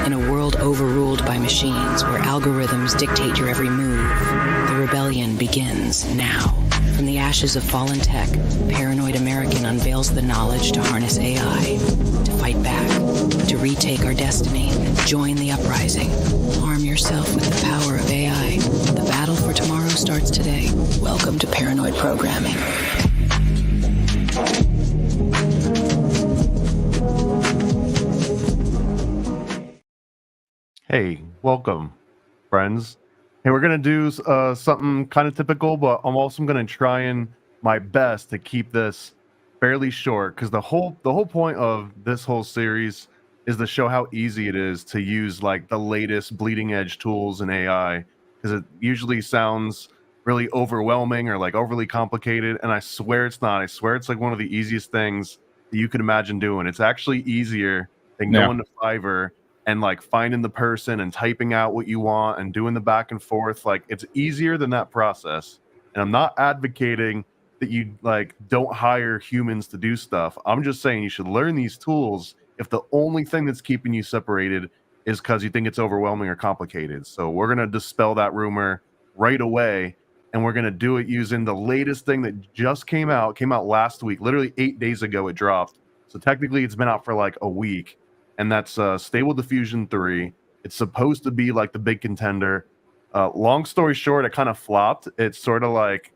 In a world overruled by machines where algorithms dictate your every move, the rebellion begins now. From the ashes of fallen tech, Paranoid American unveils the knowledge to harness AI, to fight back, to retake our destiny. Join the uprising. Arm yourself with the power of AI. The battle for tomorrow starts today. Welcome to Paranoid Programming. Hey, welcome, friends. Hey, we're gonna do something kind of typical, but I'm also gonna try and my best to keep this fairly short, because the whole point of this whole series is to show how easy it is to use like the latest bleeding edge tools in AI, because it usually sounds really overwhelming or like overly complicated, and I swear it's not. I swear it's like one of the easiest things that you could imagine doing. It's actually easier than going to Fiverr and like finding the person and typing out what you want and doing the back and forth. Like, it's easier than that process. And I'm not advocating that you like don't hire humans to do stuff. I'm just saying you should learn these tools if the only thing that's keeping you separated is because you think it's overwhelming or complicated. So we're going to dispel that rumor right away, and we're going to do it using the latest thing that just came out last week. Literally 8 days ago it dropped. So technically it's been out for like a week. And that's Stable Diffusion 3. It's supposed to be like the big contender. Long story short, it kind of flopped. It's sort of like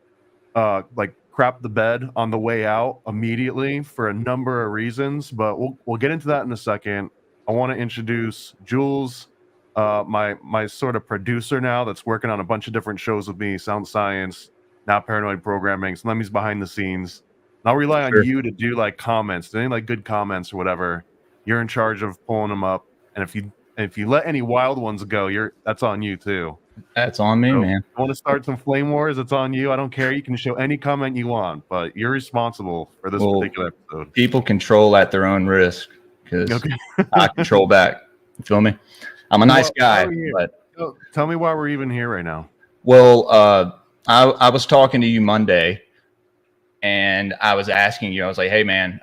crapped the bed on the way out immediately for a number of reasons, but we'll get into that in a second. I want to introduce Jules, my sort of producer now that's working on a bunch of different shows with me, Sound Science, now Paranoid Programming. So Lemmy's behind the scenes. And I'll rely on you to do like comments, any like good comments or whatever. You're in charge of pulling them up, and if you let any wild ones go, that's on you too. That's on me, man. You want to start some flame wars? It's on you. I don't care. You can show any comment you want, but you're responsible for this particular episode. People control at their own risk, because I control back. You feel me? I'm a nice guy, but tell me why we're even here right now. Well, I was talking to you Monday, and I was asking you. I was like, "Hey, man,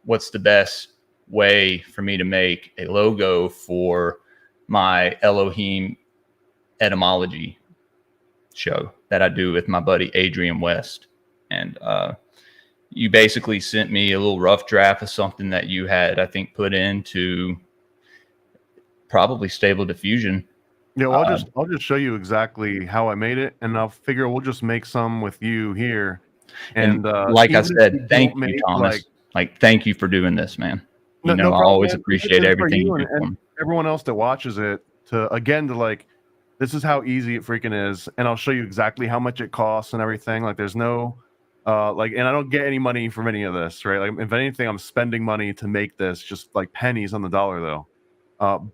what's the best way for me to make a logo for my Elohim etymology show that I do with my buddy Adrian West?" And you basically sent me a little rough draft of something that you had, I think, put into probably Stable Diffusion. Yeah, well, I'll just show you exactly how I made it, and I'll figure we'll just make some with you here. And like I said, thank you, Thomas. Like, thank you for doing this, man. I always appreciate everything you do and everyone else that watches it. This is how easy it freaking is, and I'll show you exactly how much it costs and everything. Like, there's no and I don't get any money from any of this, right? Like, if anything, I'm spending money to make this, just like pennies on the dollar, though.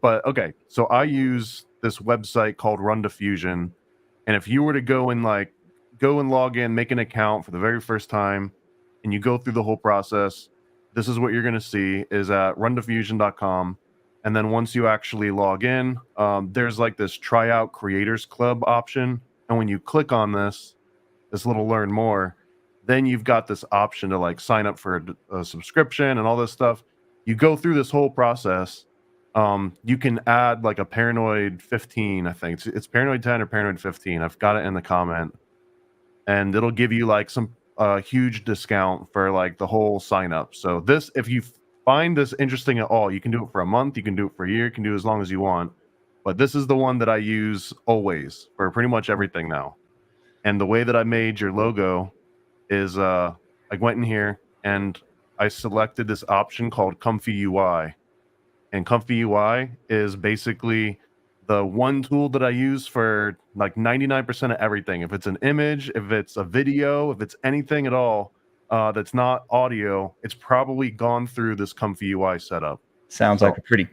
But okay, so I use this website called Run Diffusion, and if you were to go and log in, make an account for the very first time, and you go through the whole process, this is what you're going to see is at rundiffusion.com. And then once you actually log in, there's like this tryout creators club option. And when you click on this little learn more, then you've got this option to like sign up for a subscription and all this stuff. You go through this whole process. You can add like a Paranoid 15, I think. It's Paranoid 10 or Paranoid 15. I've got it in the comment. And it'll give you like some huge discount for like the whole sign up. So this, if you find this interesting at all, you can do it for a month, you can do it for a year, you can do it as long as you want. But this is the one that I use always for pretty much everything now. And the way that I made your logo is I went in here and I selected this option called Comfy UI. And Comfy UI is basically the one tool that I use for like 99% of everything. If it's an image, if it's a video, if it's anything at all that's not audio, it's probably gone through this Comfy UI setup. Sounds like a pretty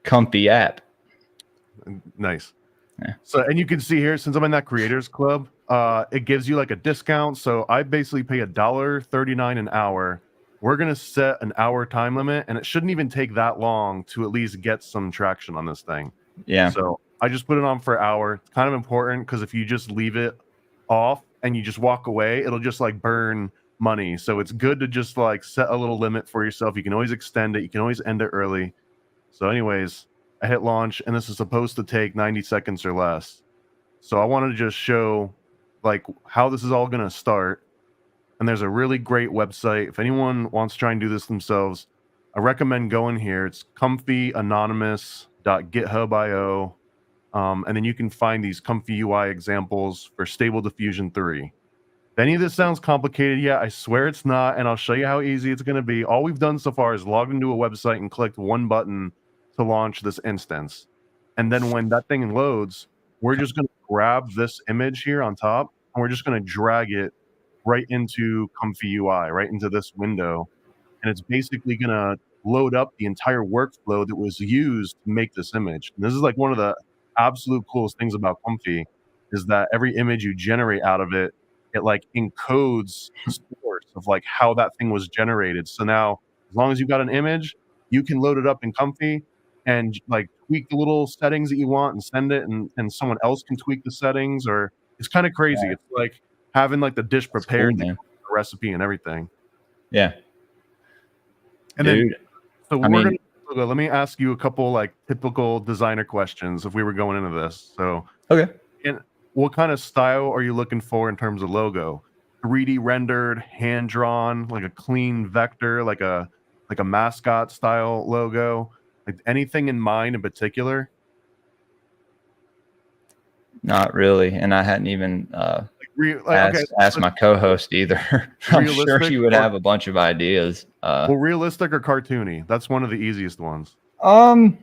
comfy app. Nice. Yeah. So, and you can see here, since I'm in that creators club, it gives you like a discount. So I basically pay $1.39 an hour. We're going to set an hour time limit, and it shouldn't even take that long to at least get some traction on this thing. Yeah. So I just put it on for an hour. It's kind of important because if you just leave it off and you just walk away, it'll just like burn money. So it's good to just like set a little limit for yourself. You can always extend it. You can always end it early. So anyways, I hit launch, and this is supposed to take 90 seconds or less. So I wanted to just show like how this is all going to start. And there's a really great website. If anyone wants to try and do this themselves, I recommend going here. It's comfyanonymous.github.io. And then you can find these comfy UI examples for Stable Diffusion 3. If any of this sounds complicated, yeah, I swear it's not, and I'll show you how easy it's going to be. All we've done so far is logged into a website and clicked one button to launch this instance. And then when that thing loads, we're just going to grab this image here on top, and we're just going to drag it right into Comfy UI, right into this window. And it's basically going to load up the entire workflow that was used to make this image. And this is like one of the absolute coolest things about Comfy is that every image you generate out of it, it like encodes the source of like how that thing was generated. So now, as long as you've got an image, you can load it up in Comfy and like tweak the little settings that you want and send it, and someone else can tweak the settings. Or it's kind of crazy. Yeah. It's like having like the dish prepared, cool, the recipe and everything. Yeah. And dude, then, so let me ask you a couple like typical designer questions if we were going into this. So okay. And what kind of style are you looking for in terms of logo? 3D rendered, hand drawn, like a clean vector, like a mascot style logo? Like anything in mind in particular? Not really, and I hadn't even asked my co-host either. I'm sure he would have a bunch of ideas. Well, realistic or cartoony? That's one of the easiest ones. I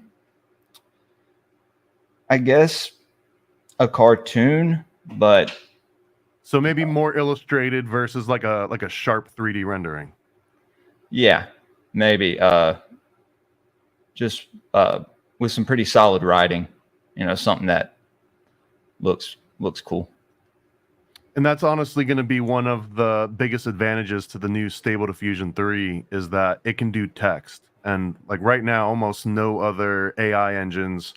guess a cartoon, but so maybe more illustrated versus like a sharp 3D rendering. Yeah, maybe just with some pretty solid writing, something that looks cool. And that's honestly going to be one of the biggest advantages to the new Stable Diffusion 3 is that it can do text. And like right now, almost no other AI engines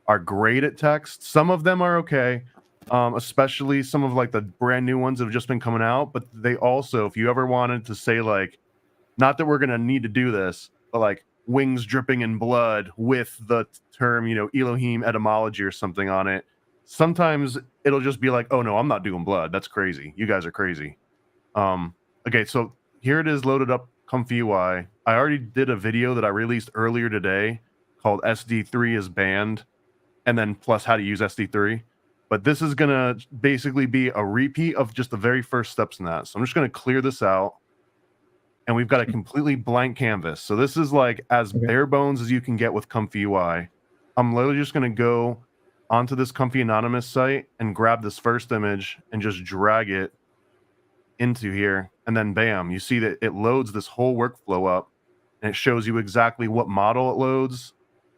are great at text. Some of them are okay, especially some of like the brand new ones that have just been coming out. But they also, if you ever wanted to say like, not that we're going to need to do this, but like wings dripping in blood with the term, Elohim etymology or something on it, sometimes it'll just be like, oh no, I'm not doing blood. That's crazy. You guys are crazy. Okay, so here it is loaded up Comfy UI. I already did a video that I released earlier today called SD3 is banned, and then plus how to use SD3. But this is going to basically be a repeat of just the very first steps in that. So I'm just going to clear this out. And we've got a completely blank canvas. So this is like as bare bones as you can get with Comfy UI. I'm literally just going to go onto this Comfy Anonymous site and grab this first image and just drag it into here. And then bam, you see that it loads this whole workflow up and it shows you exactly what model it loads.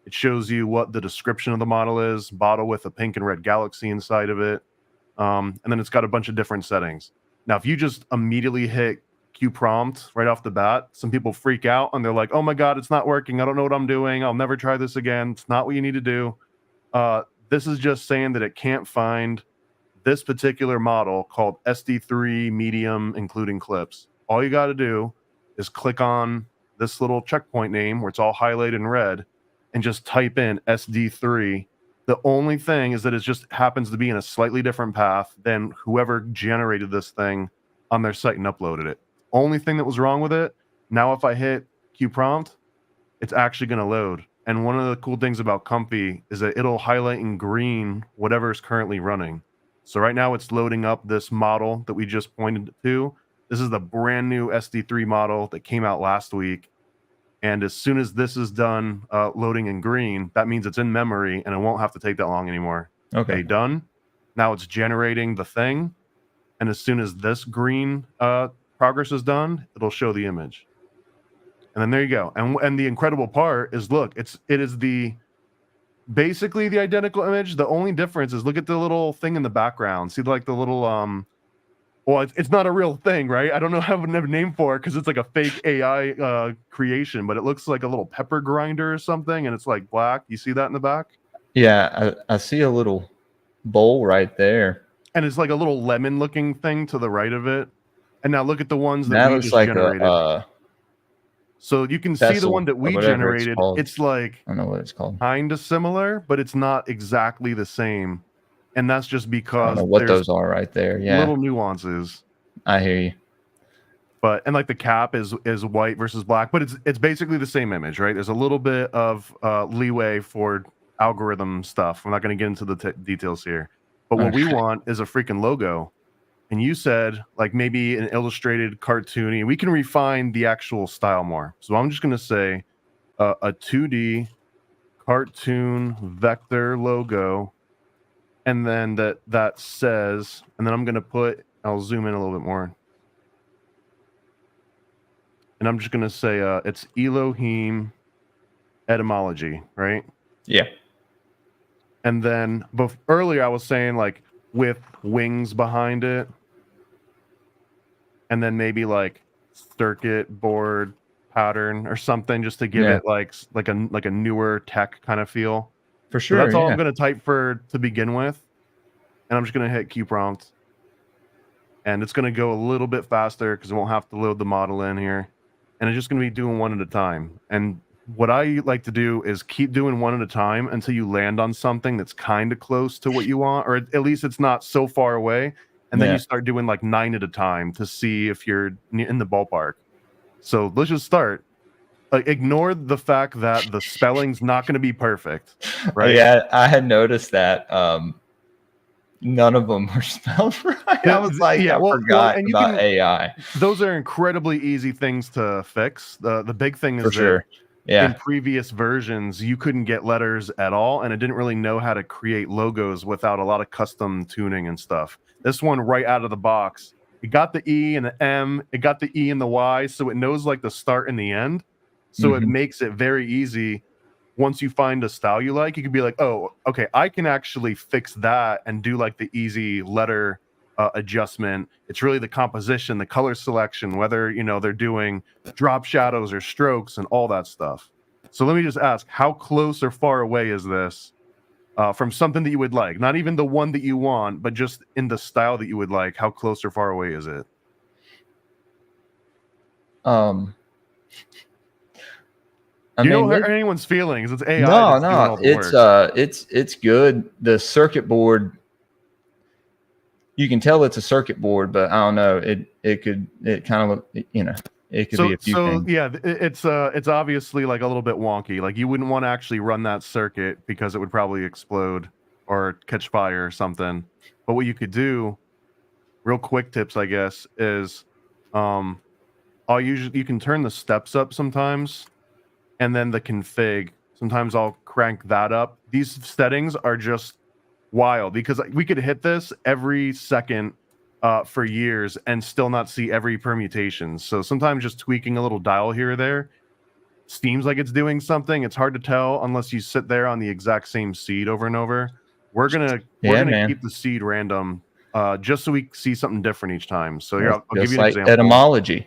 It shows you what the description of the model is, bottle with a pink and red galaxy inside of it. And then it's got a bunch of different settings. Now, if you just immediately hit Q prompt right off the bat, some people freak out and they're like, oh my God, it's not working. I don't know what I'm doing. I'll never try this again. It's not what you need to do. This is just saying that it can't find this particular model called SD3 medium, including clips. All you got to do is click on this little checkpoint name where it's all highlighted in red and just type in SD3. The only thing is that it just happens to be in a slightly different path than whoever generated this thing on their site and uploaded it. Only thing that was wrong with it. Now, if I hit Q prompt, it's actually going to load. And one of the cool things about Comfy is that it'll highlight in green whatever is currently running. So right now it's loading up this model that we just pointed to. This is the brand new SD3 model that came out last week. And as soon as this is done loading in green, that means it's in memory and it won't have to take that long anymore. Okay, done. Now it's generating the thing. And as soon as this green progress is done, it'll show the image. And then there you go. And the incredible part is, look, it is basically the identical image. The only difference is look at the little thing in the background. See like the little well, it's not a real thing, right? I don't know how I have a name for it because it's like a fake AI creation, but it looks like a little pepper grinder or something, and it's like black. You see that in the back? Yeah, I see a little bowl right there. And it's like a little lemon-looking thing to the right of it. And now look at the ones that we looks just like generated. So you can see the one that we generated. It's like, I don't know what it's called. Kind of similar, but it's not exactly the same. And that's just because I don't know what those are right there. Yeah. Little nuances. I hear you. But and like the cap is white versus black, but it's basically the same image, right? There's a little bit of leeway for algorithm stuff. I'm not going to get into the details here. But what we want is a freaking logo. And you said like maybe an illustrated cartoony. We can refine the actual style more. So I'm just going to say a 2D cartoon vector logo, and then that says, and then I'm going to put, I'll zoom in a little bit more. And I'm just going to say it's Elohim etymology, right? Yeah. And then earlier I was saying like with wings behind it. And then maybe like circuit board pattern or something just to give it like a newer tech kind of feel. For sure. So that's all I'm going to type to begin with. And I'm just going to hit Q prompt. And it's going to go a little bit faster because it won't have to load the model in here. And it's just going to be doing one at a time. And what I like to do is keep doing one at a time until you land on something that's kind of close to what you want, or at least it's not so far away. And then you start doing like 9 at a time to see if you're in the ballpark. So let's just start. Ignore the fact that the spelling's not going to be perfect, right? Yeah, I had noticed that none of them were spelled right. I was like, I forgot about AI. Those are incredibly easy things to fix. The big thing is that in previous versions, you couldn't get letters at all, and it didn't really know how to create logos without a lot of custom tuning and stuff. This one, right out of the box, it got the E and the M, it got the E and the Y, so it knows like the start and the end. So it makes it very easy. Once you find a style you like, you can be like, oh, okay, I can actually fix that and do like the easy letter adjustment. It's really the composition, the color selection, whether, they're doing drop shadows or strokes and all that stuff. So let me just ask, how close or far away is this from something that you would like? Not even the one that you want, but just in the style that you would like. How close or far away is it? You don't hurt anyone's feelings. It's AI. No. It's good. The circuit board, you can tell it's a circuit board, but I don't know. It could kind of look, it could be a few things. Yeah, it's obviously like a little bit wonky. Like you wouldn't want to actually run that circuit because it would probably explode or catch fire or something. But what you could do, real quick tips, I guess, is you can turn the steps up sometimes, and then the config. Sometimes I'll crank that up. These settings are just wild because we could hit this every second for years and still not see every permutation. So sometimes just tweaking a little dial here or there seems like it's doing something. It's hard to tell unless you sit there on the exact same seed over and over. We're gonna keep the seed random just so we see something different each time. So here, I'll give you an example. Etymology,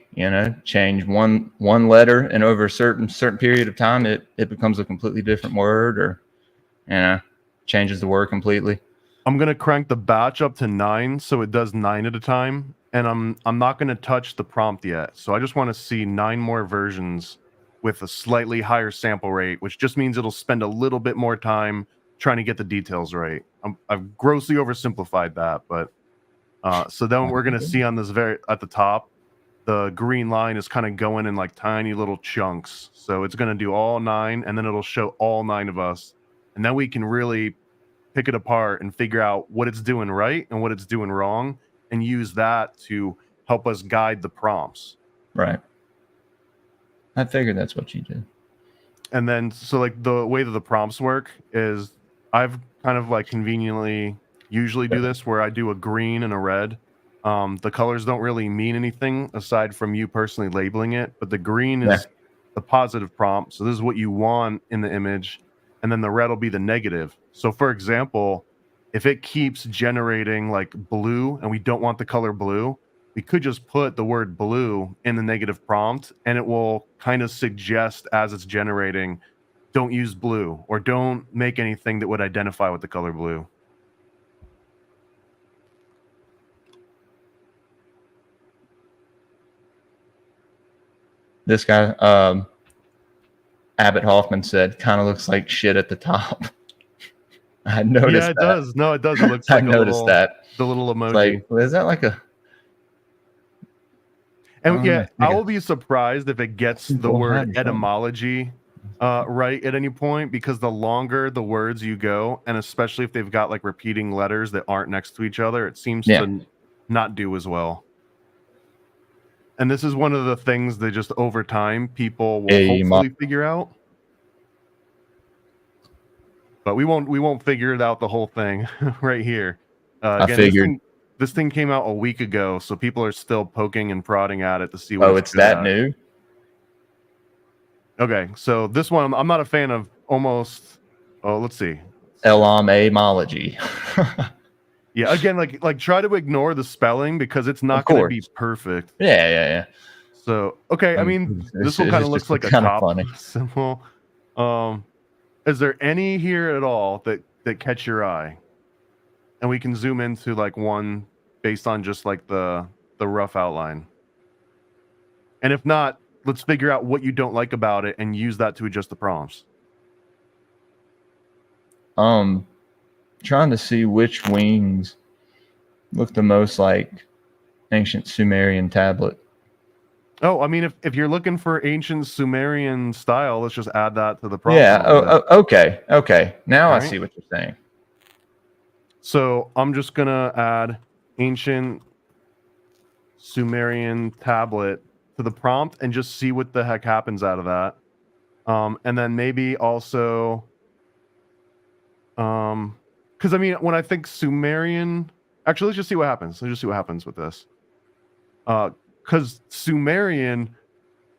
change one letter, and over a certain period of time, it becomes a completely different word, or changes the word completely. I'm gonna crank the batch up to 9, so it does 9 at a time, and I'm not gonna touch the prompt yet. So I just want to see 9 more versions with a slightly higher sample rate, which just means it'll spend a little bit more time trying to get the details right. I've grossly oversimplified that, but so then we're gonna see on this at the top, the green line is kind of going in like tiny little chunks. So it's gonna do all 9, and then it'll show all 9 of us, and then we can really pick it apart and figure out what it's doing right and what it's doing wrong, and use that to help us guide the prompts. Right. I figured that's what you did. And then, so like the way that the prompts work is I've kind of like conveniently usually do this where I do a green and a red. The colors don't really mean anything aside from you personally labeling it, but the green is the positive prompt. So this is what you want in the image. And then the red will be the negative. So for example, if it keeps generating like blue and we don't want the color blue, we could just put the word blue in the negative prompt, and it will kind of suggest as it's generating, don't use blue, or don't make anything that would identify with the color blue. This guy, Abbott Hoffman said, kind of looks like shit at the top. I noticed Yeah, it does. No, it does. It looks I like noticed that. the little emoji. Like, is that like a? And yeah, I will be surprised if it gets the word etymology right at any point, because the longer the words you go, and especially if they've got like repeating letters that aren't next to each other, it seems to not do as well. And this is one of the things that just over time people will hopefully figure out. But we won't figure it out the whole thing right here. Again, I figured this thing came out a week ago, so people are still poking and prodding at it to see what it's that new. Okay, so this one I'm not a fan of. Almost. Oh, let's see. Elamology. Yeah, again, like try to ignore the spelling because it's not going to be perfect. Yeah. So okay, I mean, this one kind of looks like a cop symbol. Is there any here at all that catch your eye? And we can zoom into like one based on just like the rough outline. And if not, let's figure out what you don't like about it and use that to adjust the prompts. Trying to see which wings look the most like ancient Sumerian tablet. Oh, I mean, if you're looking for ancient Sumerian style, let's just add that to the prompt. Yeah. Okay. Now I see what you're saying. So I'm just gonna add ancient Sumerian tablet to the prompt and just see what the heck happens out of that. And then maybe also, because I mean, when I think Sumerian, actually, let's just see what happens. Let's just see what happens with this. Because Sumerian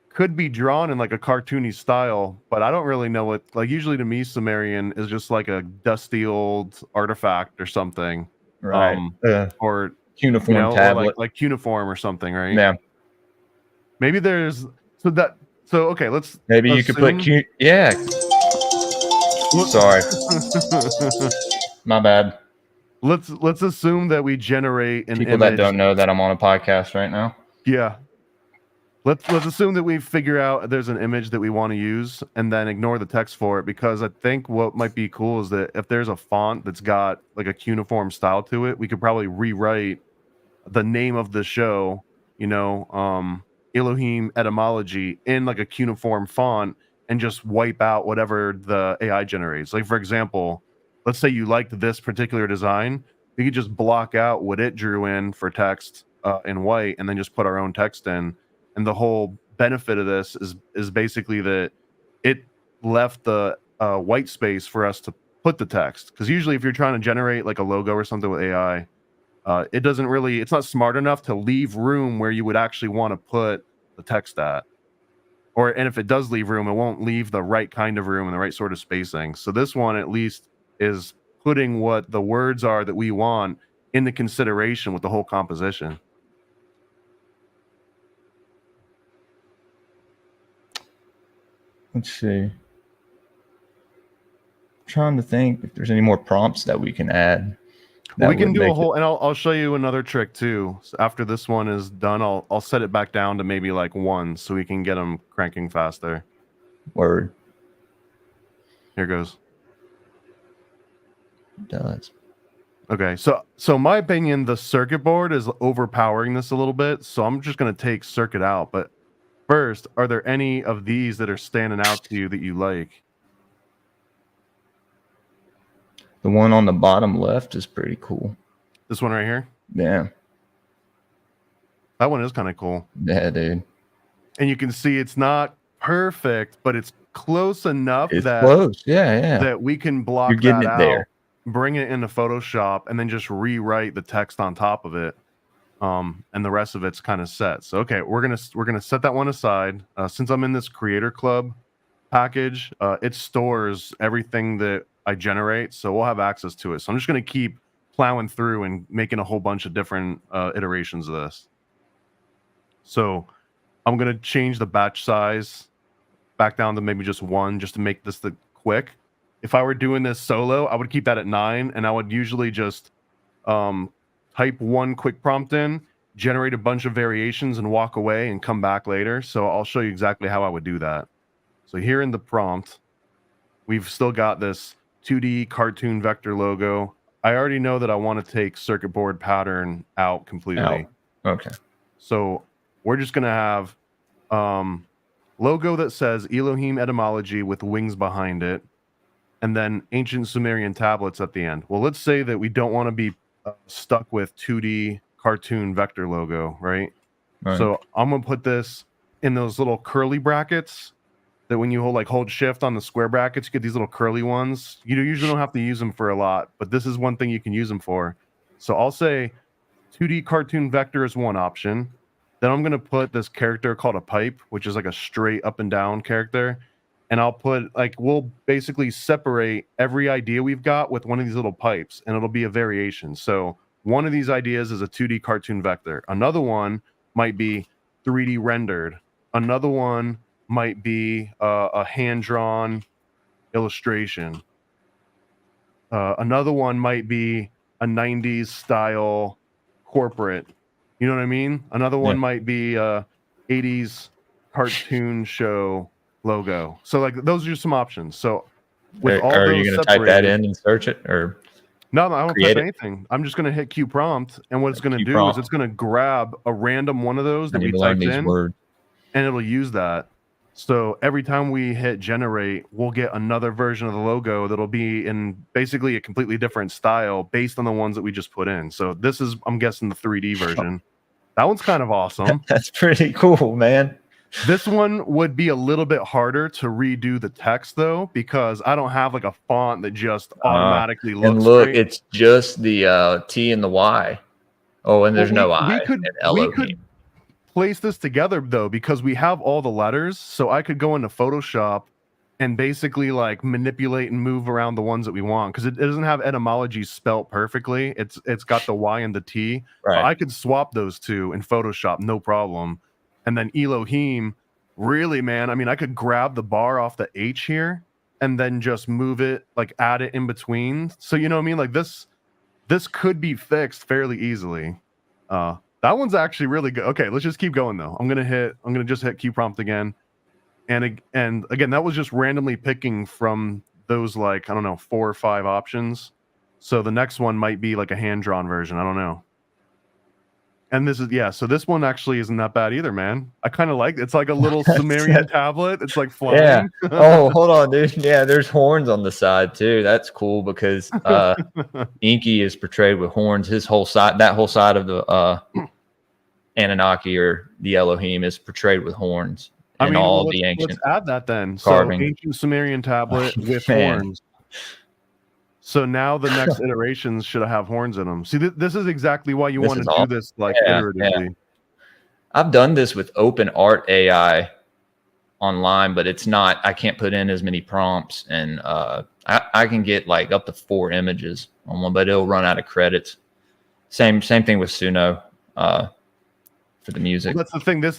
could be drawn in like a cartoony style, but I don't really know what. Like usually to me, Sumerian is just like a dusty old artifact or something, right? Or cuneiform tablet, or like cuniform or something, right? Yeah. Maybe there's so okay. Let's maybe you could put yeah. Sorry, my bad. Let's assume that we generate an people image. That don't know that I'm on a podcast right now. Yeah. Let's assume that we figure out there's an image that we want to use and then ignore the text for it, because I think what might be cool is that if there's a font that's got like a cuneiform style to it, we could probably rewrite the name of the show, Elohim etymology in like a cuneiform font and just wipe out whatever the AI generates. Like, for example, let's say you liked this particular design, we could just block out what it drew in for text in white and then just put our own text in. And the whole benefit of this is basically that it left the white space for us to put the text. Because usually if you're trying to generate like a logo or something with AI, it's not smart enough to leave room where you would actually want to put the text at. And if it does leave room, it won't leave the right kind of room and the right sort of spacing. So this one at least is putting what the words are that we want into consideration with the whole composition. Let's see. I'm trying to think if there's any more prompts that we can add. Well, we can do a whole, and I'll show you another trick too. So after this one is done, I'll set it back down to maybe like 1, so we can get them cranking faster. Word. Here goes. It does. Okay, so my opinion, the circuit board is overpowering this a little bit, so I'm just going to take circuit out. But first, are there any of these that are standing out to you that you like? The one on the bottom left is pretty cool. This one right here? Yeah. That one is kind of cool. Yeah, dude. And you can see it's not perfect, but it's close enough close. Yeah. That we can block You're getting that it out, there. Bring it into Photoshop, and then just rewrite the text on top of it. And the rest of it's kind of set. So okay, we're gonna set that one aside. Since I'm in this Creator Club package, it stores everything that I generate, so we'll have access to it. So I'm just gonna keep plowing through and making a whole bunch of different iterations of this. So I'm gonna change the batch size back down to maybe just 1, just to make this the quick. If I were doing this solo, I would keep that at 9, and I would usually just type 1 quick prompt in, generate a bunch of variations and walk away and come back later. So I'll show you exactly how I would do that. So here in the prompt, we've still got this 2D cartoon vector logo. I already know that I want to take circuit board pattern out completely. Okay. So we're just going to have logo that says Elohim etymology with wings behind it, and then ancient Sumerian tablets at the end. Well, let's say that we don't want to be stuck with 2D cartoon vector logo, right? So I'm going to put this in those little curly brackets that when you hold shift on the square brackets, you get these little curly ones. You usually don't have to use them for a lot, but this is one thing you can use them for. So I'll say 2D cartoon vector is one option. Then I'm going to put this character called a pipe, which is like a straight up and down character. And I'll put we'll basically separate every idea we've got with one of these little pipes, and it'll be a variation. So one of these ideas is a 2D cartoon vector. Another one might be 3D rendered. Another one might be a hand-drawn illustration. Another one might be a 90s style corporate. You know what I mean? Another one might be a 80s cartoon show logo. So those are some options. So with all are those you going to type that in and search it, or no, I don't type anything. I'm just going to hit Q prompt, and what it's going to do is it's going to grab a random one of those that we typed in, and it'll use that. So every time we hit generate, we'll get another version of the logo that'll be in basically a completely different style based on the ones that we just put in. So this is, I'm guessing, the 3D version. That one's kind of awesome. That's pretty cool, man. This one would be a little bit harder to redo the text, though, because I don't have a font that just automatically looks and look, great. It's just the T and the Y. Oh, and there's no I. We could place this together, though, because we have all the letters. So I could go into Photoshop and basically manipulate and move around the ones that we want, because it doesn't have etymology spelt perfectly. It's got the Y and the T. Right. I could swap those two in Photoshop, no problem. And then Elohim, really, man, I mean, I could grab the bar off the H here and then just move it, add it in between. So, you know what I mean? This could be fixed fairly easily. That one's actually really good. Okay, let's just keep going, though. I'm gonna just hit Q prompt again. And again, that was just randomly picking from those, I don't know, 4 or 5 options. So the next one might be a hand-drawn version. I don't know. And this is, so this one actually isn't that bad either, man. I kind of like it. It's like a little Sumerian tablet. It's flying. Yeah. Oh, hold on, dude. Yeah, there's horns on the side too. That's cool because Inky is portrayed with horns. His whole side, that whole side of the Anunnaki or the Elohim is portrayed with horns. I mean, let's add that then. Carving. So ancient Sumerian tablet with horns. So now the next iterations should have horns in them. See, this is exactly why you want to do this iteratively. Yeah. I've done this with Open Art AI online, but it's not. I can't put in as many prompts, and I can get up to 4 images on one, but it'll run out of credits. Same thing with Suno for the music. Well, that's the thing. This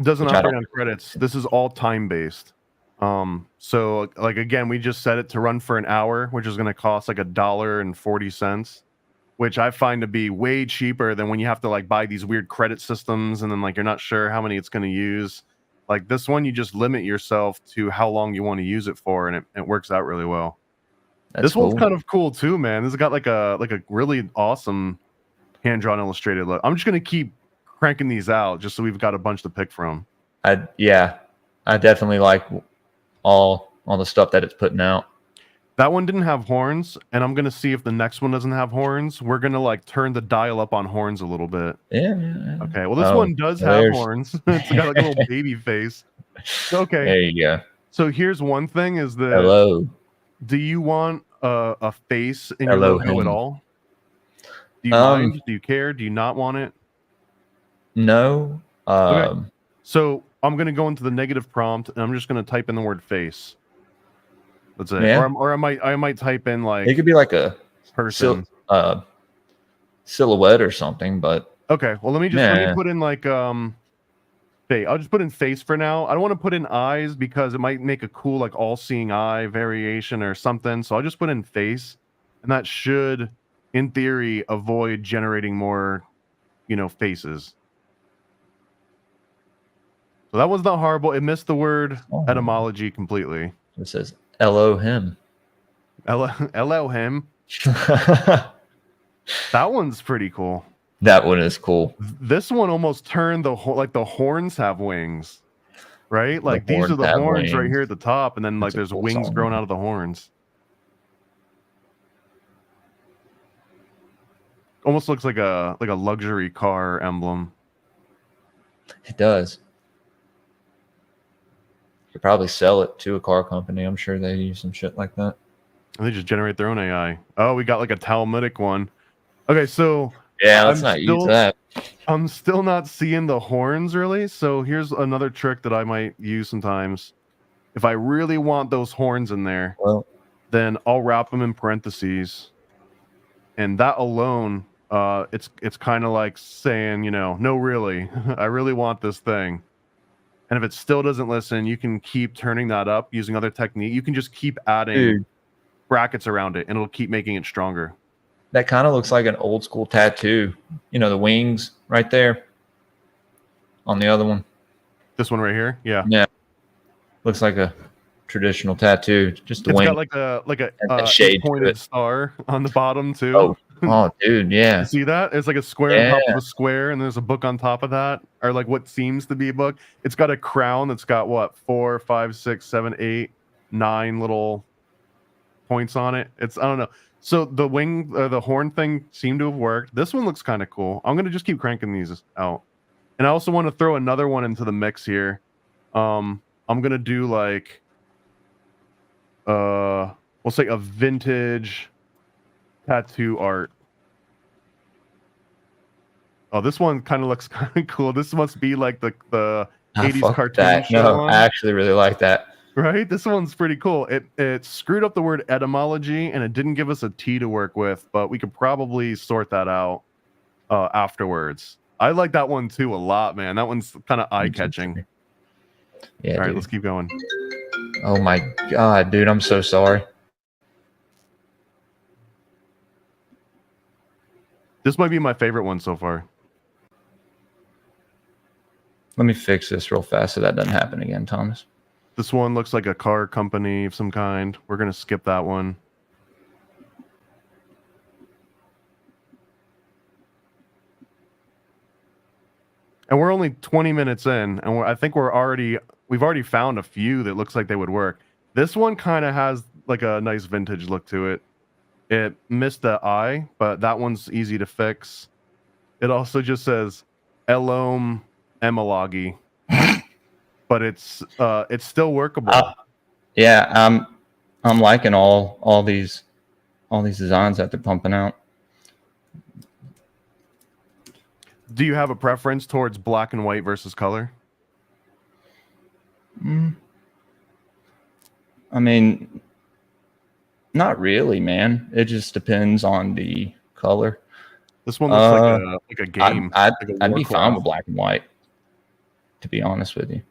doesn't operate on credits. This is all time based. So again, we just set it to run for an hour, which is going to cost $1.40, which I find to be way cheaper than when you have to buy these weird credit systems and then you're not sure how many it's going to use. This one, you just limit yourself to how long you want to use it for, and it works out really well. This one's kind of cool too, man. This has got a really awesome hand-drawn illustrated look. I'm just going to keep cranking these out just so we've got a bunch to pick from. I definitely like all the stuff that it's putting out. That one didn't have horns, and I'm gonna see if the next one doesn't have horns. We're gonna turn the dial up on horns a little bit. Yeah. Okay. Well, this one does have horns. It's got a little baby face. Okay. There you go. So here's one thing: is that hello. Do you want a face in your logo at all? Do you mind? Do you care? Do you not want it? No. Okay. So I'm going to go into the negative prompt, and I'm just going to type in the word face. That's it. Yeah. Or I might type in it could be a person, silhouette or something. But okay, well let me put in I'll just put in face for now. I don't want to put in eyes because it might make a cool all-seeing eye variation or something. So I'll just put in face, and that should, in theory, avoid generating more faces. So that was not horrible. It missed the word etymology completely. It says Elohim. Elohim. That one's pretty cool. That one is cool. This one almost turned the horns have wings, right? Like these are the horns right here at the top, and then like there's wings growing out of the horns. Almost looks like a luxury car emblem. It does. You could probably sell it to a car company. I'm sure they use some shit like that. And they just generate their own AI. Oh, we got like a Talmudic one. Okay, so yeah, let's not use that. I'm still not seeing the horns really. So here's another trick that I might use sometimes. If I really want those horns in there, then I'll wrap them in parentheses, and that alone, it's kind of like saying, no, really, I really want this thing. And if it still doesn't listen, you can keep turning that up using other technique. You can just keep adding brackets around it, and it'll keep making it stronger. That kind of looks like an old school tattoo. The wings right there on the other one. This one right here? Yeah. Yeah. Looks like a traditional tattoo. Just the wing. It's got like a shade pointed star on the bottom too. Oh, dude, yeah. You see that? It's like a square on top of a square, and there's a book on top of that, or like what seems to be a book. It's got a crown that's got what 4, 5, 6, 7, 8, 9 little points on it. I don't know. So the wing, the horn thing seemed to have worked. This one looks kind of cool. I'm gonna just keep cranking these out, and I also want to throw another one into the mix here. I'm gonna do like, we'll say a vintage tattoo art. Oh, this one kind of looks kind of cool. This must be like the 80s cartoon show. No, I actually really like that. Right? This one's pretty cool. It screwed up the word etymology, and it didn't give us a T to work with, but we could probably sort that out afterwards. I like that one too a lot, man. That one's kind of eye-catching. Yeah. All right, let's keep going. Oh my God, dude, I'm so sorry. This might be my favorite one so far. Let me fix this real fast so that doesn't happen again, Thomas. This one looks like a car company of some kind. We're going to skip that one. And we're only 20 minutes in, and I think we've already found a few that looks like they would work. This one kind of has like a nice vintage look to it. It missed the I, but that one's easy to fix. It also just says Elom Emology. But it's still workable. Yeah, I'm liking all these designs that they're pumping out. Do you have a preference towards black and white versus color? I mean, not really, man. It just depends on the color. This one looks like a game. I'd be fine with black and white, to be honest with you.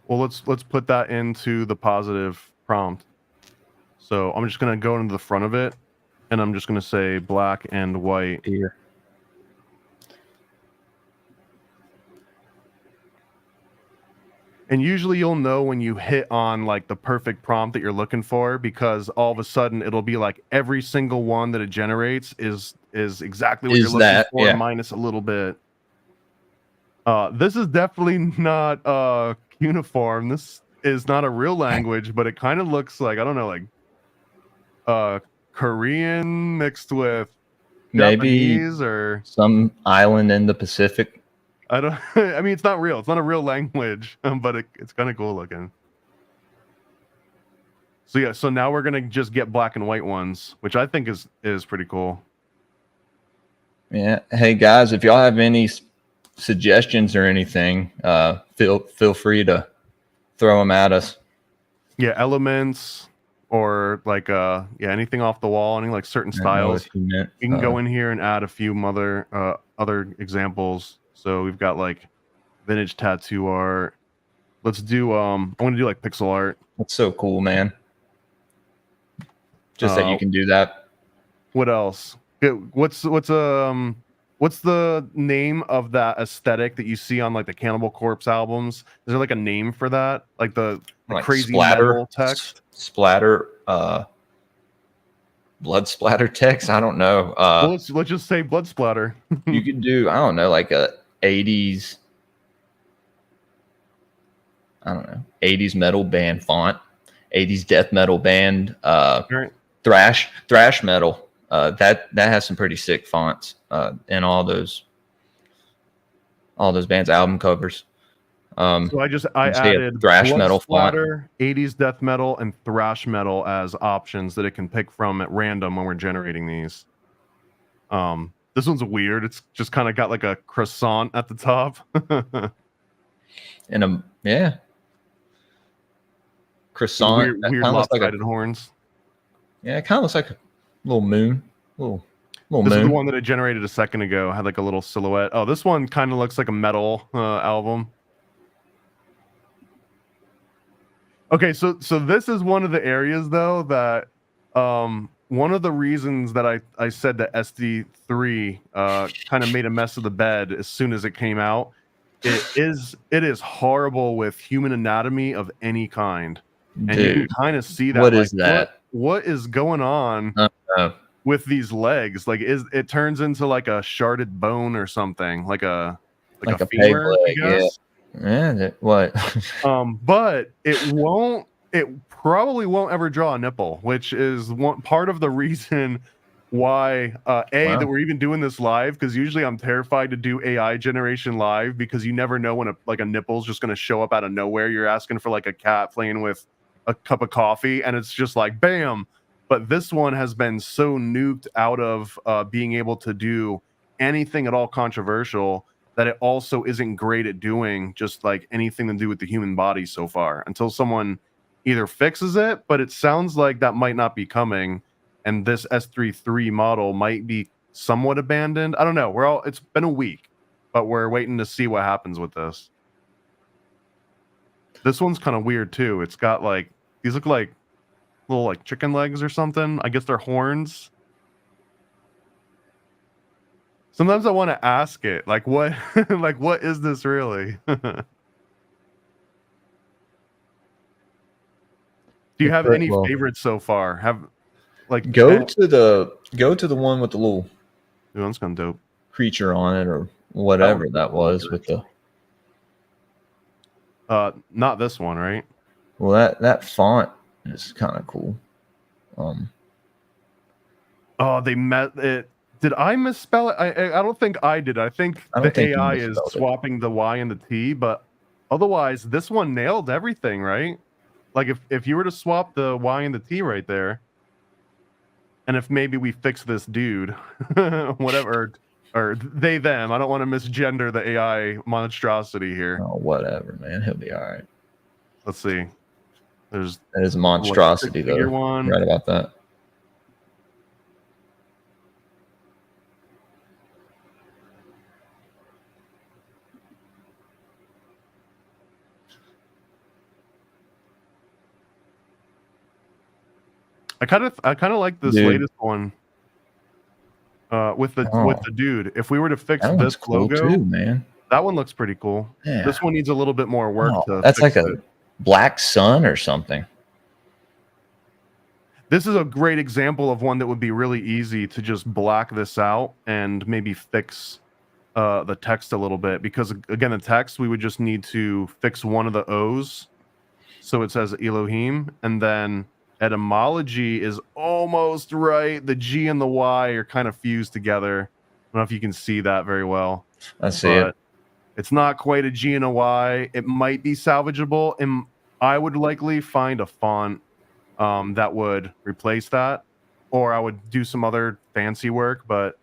Well, let's put that into the positive prompt. So I'm just gonna go into the front of it, and I'm just gonna say black and white. Here. And usually you'll know when you hit on like the perfect prompt that you're looking for, because all of a sudden it'll be like every single one that it generates is exactly what you're looking for, minus a little bit. This is definitely not uniform. This is not a real language, but it kind of looks like, I don't know, like Korean mixed with maybe Japanese or some island in the Pacific. I mean, it's not real. It's not a real language, but it's kind of cool looking. So yeah, so now we're gonna just get black and white ones, which I think is pretty cool. Yeah. Hey guys, if y'all have any suggestions or anything, feel free to throw them at us. Yeah, elements or like anything off the wall, any like certain styles. You can go in here and add a few other examples. So we've got like vintage tattoo art. Let's do I'm gonna do like pixel art. That's so cool, man. Just that you can do that. What else? What's what's the name of that aesthetic that you see on like the Cannibal Corpse albums? Is there like a name for that? Like the Like crazy splatter metal text? splatter blood splatter text. I don't know. Well, let's just say blood splatter. You could do, I don't know, like a 80s, I don't know, 80s metal band font, 80s death metal band, Right. thrash metal. That has some pretty sick fonts in all those bands' album covers. So I added thrash blood metal splatter, 80s death metal, and thrash metal as options that it can pick from at random when we're generating these. This one's weird. It's just kind of got like a croissant at the top. And yeah, croissant. Weird lopsided horns. Yeah, it kind of looks like a little moon. Little This moon. is the one that I generated a second ago. Had like a little silhouette. Oh, this one kind of looks like a metal album. Okay, so this is one of the areas though that one of the reasons that I said that SD3 kind of made a mess of the bed as soon as it came out. It is horrible with human anatomy of any kind, and Dude, you can kind of see that. What like, is that? What is going on with these legs? Like, it turns into like a sharded bone or something, like a femur, peg leg, I guess. Yeah. What? But it won't. It probably won't ever draw a nipple, which is one part of the reason why that we're even doing this live, because usually I'm terrified to do AI generation live because you never know when a nipple's just going to show up out of nowhere. You're asking for like a cat playing with a cup of coffee and it's just like bam. But this one has been so nuked out of being able to do anything at all controversial that it also isn't great at doing just like anything to do with the human body so far, until someone either fixes it, but it sounds like that might not be coming. And this S33 model might be somewhat abandoned. I don't know. It's been a week, but we're waiting to see what happens with this. This one's kind of weird too. It's got like, these look like little like chicken legs or something. I guess they're horns. Sometimes I want to ask it, like what, like what is this really? Do you have any favorites so far? Go to the one with the little that's kind of dope creature on it or whatever that was with the not this one, right? Well, that font is kind of cool. They met it. Did I misspell it? I don't think I did. I think the AI is swapping the Y and the T, but otherwise this one nailed everything, right? Like if you were to swap the Y and the T right there, and if maybe we fix this dude, whatever, or they, them, I don't want to misgender the AI monstrosity here. Oh, whatever, man. He'll be all right. Let's see. That is a monstrosity, though. One. Right about that. I kind of like this latest one with the dude. If we were to fix this logo, too, man, that one looks pretty cool. Yeah. This one needs a little bit more work. That's like a black sun or something. This is a great example of one that would be really easy to just black this out and maybe fix the text a little bit, because again, the text, we would just need to fix one of the O's so it says Elohim, and then etymology is almost right. The G and the Y are kind of fused together. I don't know if you can see that very well. I see it. It's not quite a G and a Y. It might be salvageable, and I would likely find a font that would replace that, or I would do some other fancy work. But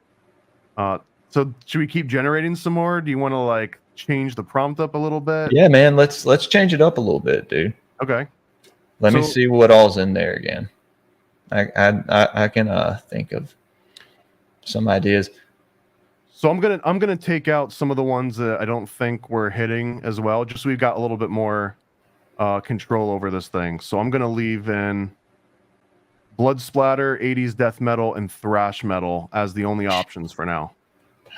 so should we keep generating some more? Do you want to like change the prompt up a little bit? Yeah, man. Let's change it up a little bit, dude. Okay. Let me see what all's in there again. I can think of some ideas. So I'm gonna take out some of the ones that I don't think we're hitting as well, just so we've got a little bit more control over this thing. So I'm gonna leave in blood splatter, 80s death metal, and thrash metal as the only options for now.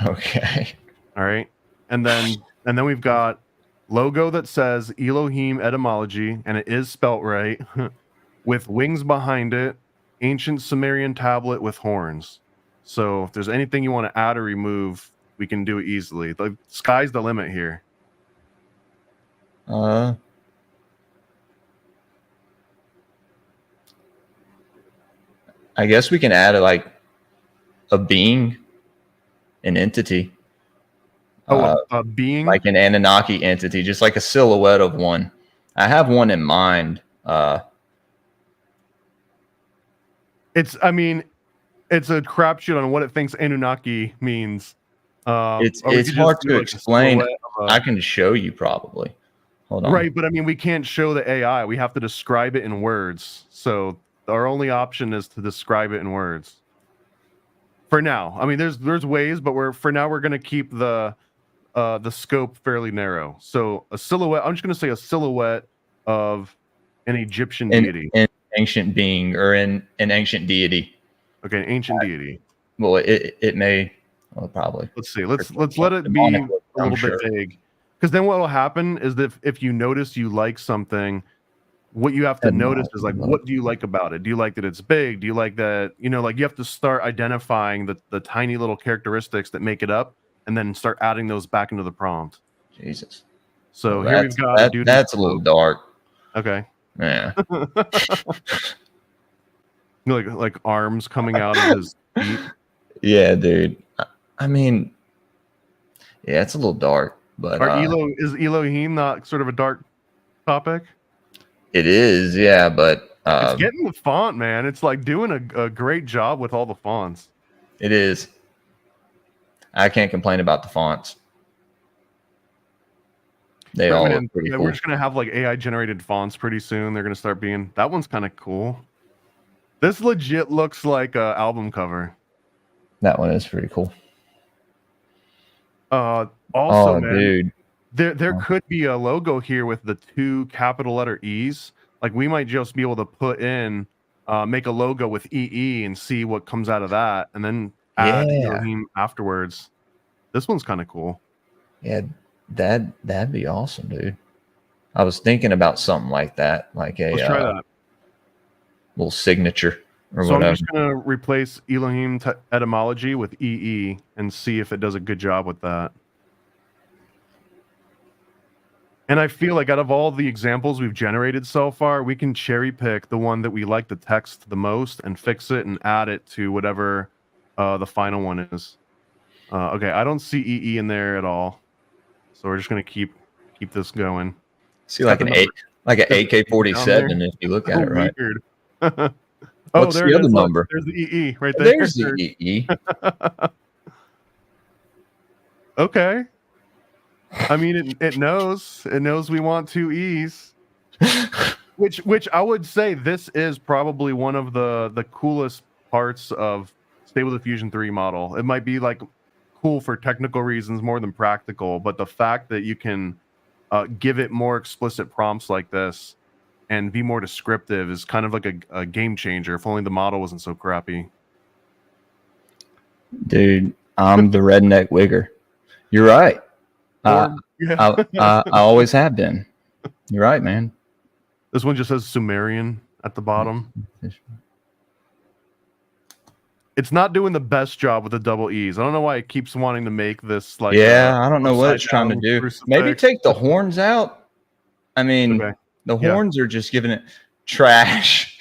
Okay. All right. And then we've got logo that says Elohim etymology, and it is spelt right, with wings behind it, ancient Sumerian tablet with horns. So if there's anything you want to add or remove, we can do it easily. The sky's the limit here. I guess we can add a being, an entity. A being, like an Anunnaki entity, just like a silhouette of one. I have one in mind. it's a crapshoot on what it thinks Anunnaki means. It's hard to explain. I can show you probably. Hold on. Right, but I mean, we can't show the AI. We have to describe it in words. So our only option is to describe it in words. For now, I mean, there's ways, but for now we're going to keep the scope fairly narrow. So a silhouette. I'm just going to say a silhouette of an Egyptian deity, an ancient being, or an ancient deity. Okay, an ancient deity. Well, it may. Well, probably. Let's see. Let's let it be a little bit vague, because then what will happen is that if you notice you like something, what you have to notice is like, what do you like about it? Do you like that it's big? Do you like that, like you have to start identifying the tiny little characteristics that make it up, and then start adding those back into the prompt. Jesus. So here we've got a dude. That's a little dark. Okay. Yeah. like arms coming out of his feet. Yeah, dude. I mean, yeah, it's a little dark, but is Elohim not sort of a dark topic? It is, yeah, but it's getting the font, man. It's like doing a great job with all the fonts. It is. I can't complain about the fonts. They all look pretty cool. We're just gonna have like AI generated fonts pretty soon. They're gonna start being. That one's kind of cool. This legit looks like an album cover. That one is pretty cool. Also, man, dude, there could be a logo here with the 2 capital letter E's. Like we might just be able to put in, make a logo with EE and see what comes out of that, and then add Elohim afterwards. This one's kind of cool. Yeah, that'd be awesome, dude. I was thinking about something like that, like Let's try that. Little signature or so whatever. I'm just gonna replace Elohim etymology with EE and see if it does a good job with that. And I feel like out of all the examples we've generated so far, we can cherry pick the one that we like the text the most and fix it and add it to whatever the final one is. Okay, I don't see EE in there at all, so we're just gonna keep this going. See, like an AK-47 if you look at it right. Weird. What's the other number? There's the EE right there. There's the EE. Okay. I mean, it knows we want 2 E's, which I would say this is probably one of the coolest parts of Stable Diffusion 3 model. It might be like cool for technical reasons more than practical, but the fact that you can give it more explicit prompts like this and be more descriptive is kind of like a game changer. If only the model wasn't so crappy. Dude, I'm the redneck wigger. You're right. I always have been. You're right, man. This one just says Sumerian at the bottom. It's not doing the best job with the double E's. I don't know why it keeps wanting to make this like. Yeah, I don't know what it's trying to do. Crucifix. Maybe take the horns out. I mean, the horns are just giving it trash.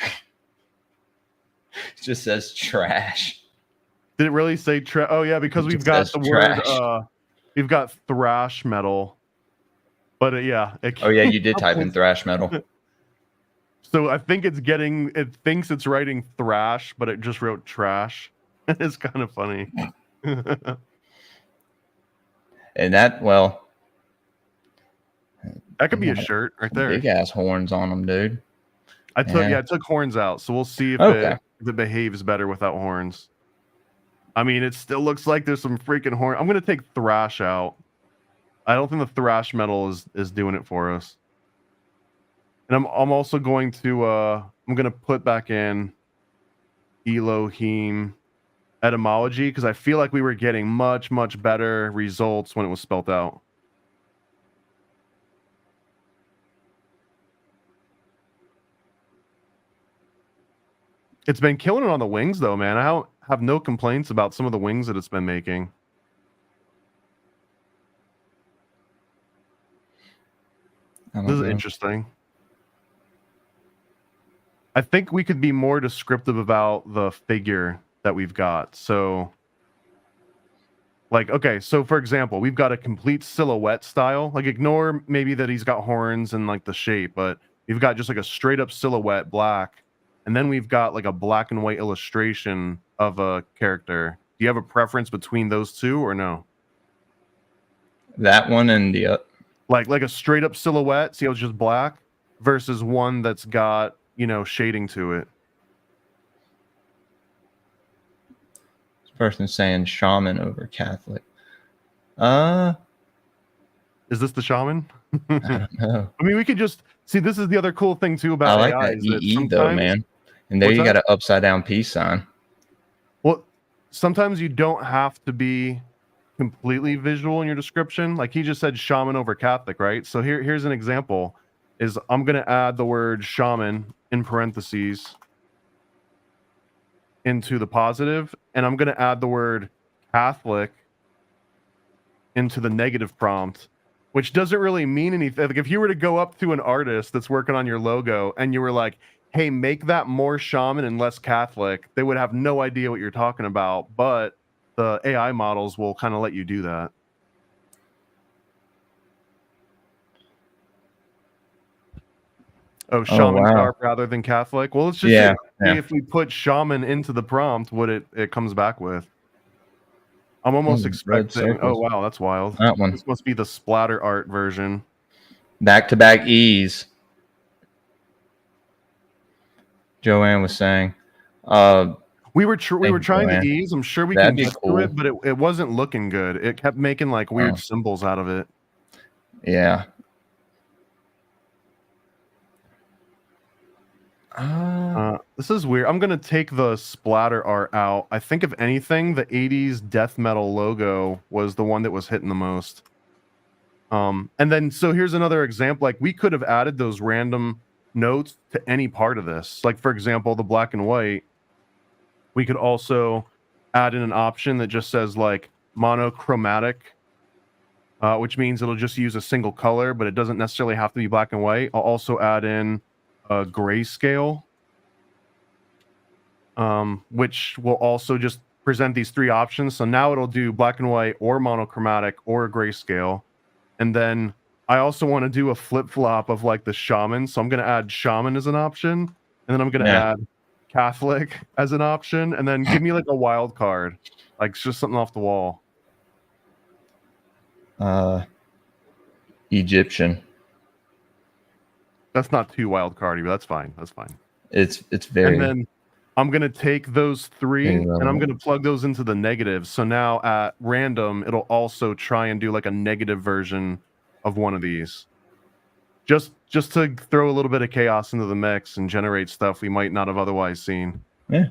It just says trash. Did it really say trash? Oh yeah, because we've got the word. We've got thrash metal, but yeah. Oh yeah, you did type in thrash metal. So I think it thinks it's writing thrash, but it just wrote trash. It's kind of funny. And that could be a shirt right there. Big ass horns on them, dude. I took horns out, so we'll see if it behaves better without horns. I mean, it still looks like there's some freaking horn. I'm gonna take thrash out. I don't think the thrash metal is doing it for us. And I'm also going to I'm gonna put back in Elohim etymology, because I feel like we were getting much, much better results when it was spelt out. It's been killing it on the wings, though, man. I have no complaints about some of the wings that it's been making. This is interesting. I think we could be more descriptive about the figure that we've got. So, like, okay, so for example, we've got a complete silhouette style. Like, ignore maybe that he's got horns and like the shape, but we've got just like a straight up silhouette black. And then we've got like a black and white illustration of a character. Do you have a preference between those two or no? That one and the like a straight up silhouette, see how it's just black, versus one that's got, you know, shading to it. This person's saying shaman over Catholic. Is this the shaman? I don't know. I mean, we could just see. This is the other cool thing too about I like AI. that EE though, man. And there you got an upside down peace sign. Well, sometimes you don't have to be completely visual in your description. Like he just said shaman over Catholic, right? So here's an example. Is I'm going to add the word shaman in parentheses into the positive, and I'm going to add the word Catholic into the negative prompt, which doesn't really mean anything. Like if you were to go up to an artist that's working on your logo and you were like, hey, make that more shaman and less Catholic, they would have no idea what you're talking about, but the AI models will kind of let you do that. Oh, shaman garb rather than Catholic. Well, let's just see if we put shaman into the prompt, what it comes back with. I'm almost expecting. Oh wow, that's wild. That one. This must be the splatter art version. Back-to-back E's. Joanne was saying. We were trying to ease. I'm sure we can get to it, but it wasn't looking good. It kept making like weird symbols out of it. Yeah. This is weird. I'm gonna take the splatter art out. I think if anything, the 80s death metal logo was the one that was hitting the most. And then so here's another example. Like we could have added those random notes to any part of this. Like for example, the black and white. We could also add in an option that just says like monochromatic, which means it'll just use a single color, but it doesn't necessarily have to be black and white. I'll also add in a grayscale, which will also just present these three options. So now it'll do black and white or monochromatic or grayscale. And then I also want to do a flip-flop of like the shaman. So I'm going to add shaman as an option. And then I'm going to add Catholic as an option. And then give me like a wild card. Like it's just something off the wall. Egyptian. That's not too wild cardy, but that's fine. That's fine. It's very. And then I'm going to take those three and I'm going to plug those into the negative. So now at random, it'll also try and do like a negative version of one of these. Just to throw a little bit of chaos into the mix and generate stuff we might not have otherwise seen. Yeah.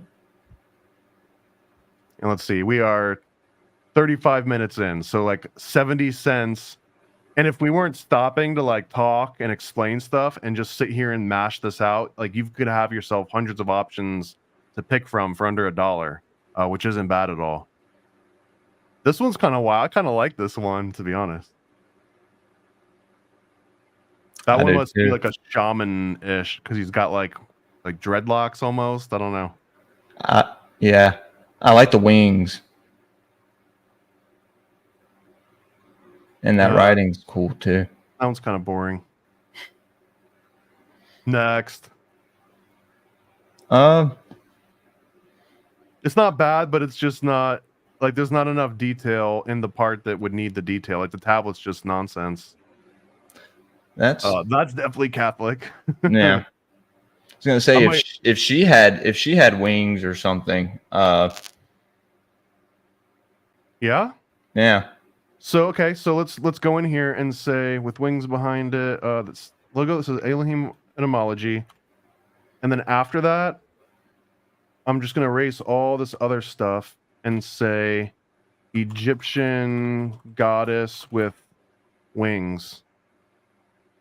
And let's see, we are 35 minutes in. So like 70 cents. And if we weren't stopping to like talk and explain stuff and just sit here and mash this out, like you could have yourself hundreds of options to pick from for under $1, which isn't bad at all. This one's kind of wild. I kind of like this one, to be honest. That one must be like a shaman-ish because he's got like dreadlocks almost. I don't know. Yeah, I like the wings. And that writing's cool too. That one's kind of boring. Next. It's not bad, but it's just not like there's not enough detail in the part that would need the detail. Like the tablet's just nonsense. That's definitely Catholic. Yeah. I was gonna say if she had wings or something. Yeah. Yeah. So okay, so let's go in here and say with wings behind it. This logo that says Elohim etymology, and then after that, I'm just gonna erase all this other stuff, and say Egyptian goddess with wings.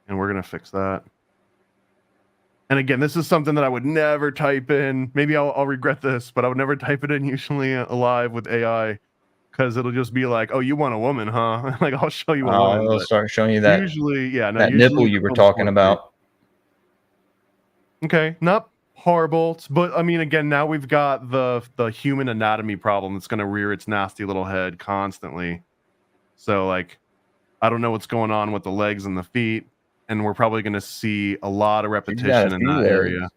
And we're going to fix that. And again, this is something that I would never type in. Maybe I'll regret this, but I would never type it in usually live with AI because it'll just be like, "Oh, you want a woman, huh?" Like I'll show you a woman. I'll start showing you that. Usually, yeah, no, that usually nipple you were talking about. Okay, not horrible, but I mean, again, now we've got the human anatomy problem that's going to rear its nasty little head constantly. So, like, I don't know what's going on with the legs and the feet, and we're probably going to see a lot of repetition in that area.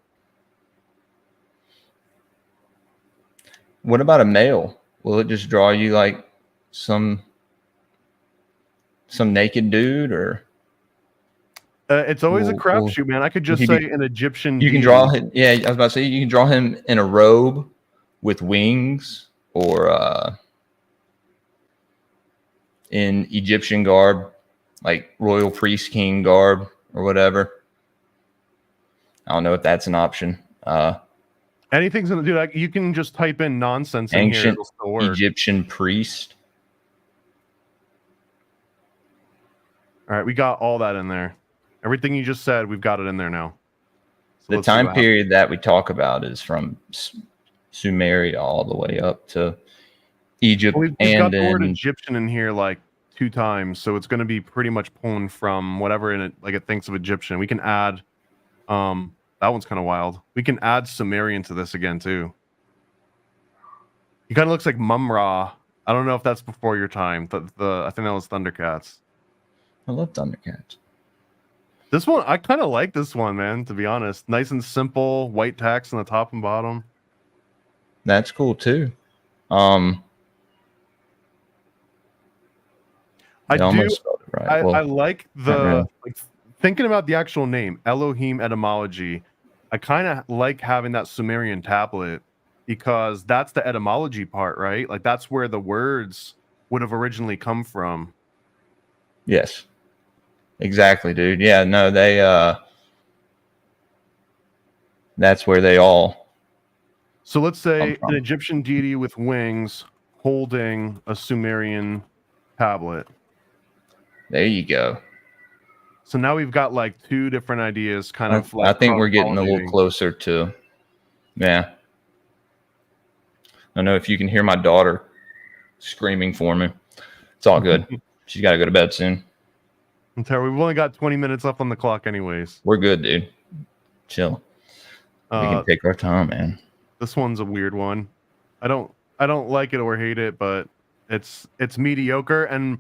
What about a male? Will it just draw you like some naked dude, or? It's always a crapshoot, man. I could just say an Egyptian. You can draw him. Yeah, I was about to say you can draw him in a robe with wings, or in Egyptian garb, like royal priest king garb or whatever. I don't know if that's an option. Anything's gonna do that. You can just type in nonsense in ancient here. It'll still work. Egyptian priest. All right, we got all that in there. Everything you just said, we've got it in there now. So the time period that we talk about is from Sumeria all the way up to Egypt. We've got the word Egyptian in here like 2 times, so it's going to be pretty much pulling from whatever in it, like it thinks of Egyptian. We can add, that one's kind of wild. We can add Sumerian to this again too. He kind of looks like Mum-Ra. I don't know if that's before your time. I think that was Thundercats. I love Thundercats. This one, I kind of like this one, man, to be honest. Nice and simple, white text on the top and bottom. That's cool too. I like the thinking about the actual name, Elohim etymology. I kind of like having that Sumerian tablet because that's the etymology part, right? Like that's where the words would have originally come from. Yes. Exactly, dude. Yeah, no, they that's where they all. So let's say an Egyptian deity with wings holding a Sumerian tablet. There you go. So now we've got like 2 different ideas kind of like I think we're getting a little closer to, yeah. I don't know if you can hear my daughter screaming for me. It's all good. She's got to go to bed soon. And Tara, we've only got 20 minutes left on the clock anyways. We're good, dude. Chill. We can take our time, man. This one's a weird one. I don't like it or hate it, but it's mediocre, and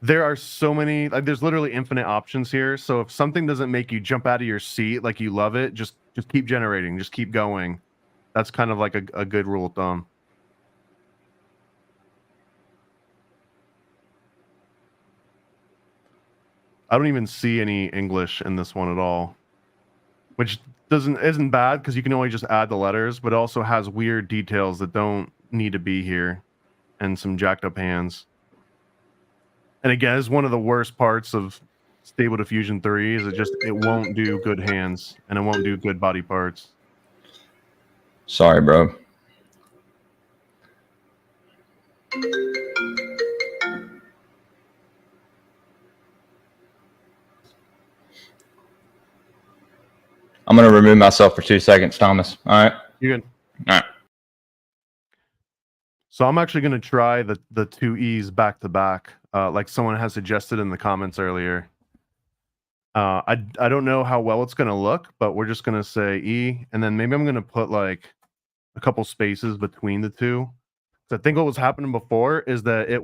there are so many, like there's literally infinite options here. So if something doesn't make you jump out of your seat, like you love it, just keep generating, just keep going. That's kind of like a good rule of thumb. I don't even see any English in this one at all, which isn't bad because you can only just add the letters, but it also has weird details that don't need to be here and some jacked up hands. And again, it's one of the worst parts of Stable Diffusion 3 is it won't do good hands and it won't do good body parts. Sorry, bro. I'm going to remove myself for 2 seconds, Thomas. All right. You're good. All right. So I'm actually going to try the 2 E's back to back, like someone has suggested in the comments earlier. I don't know how well it's going to look, but we're just going to say E, and then maybe I'm going to put like a couple spaces between the 2. So I think what was happening before is that it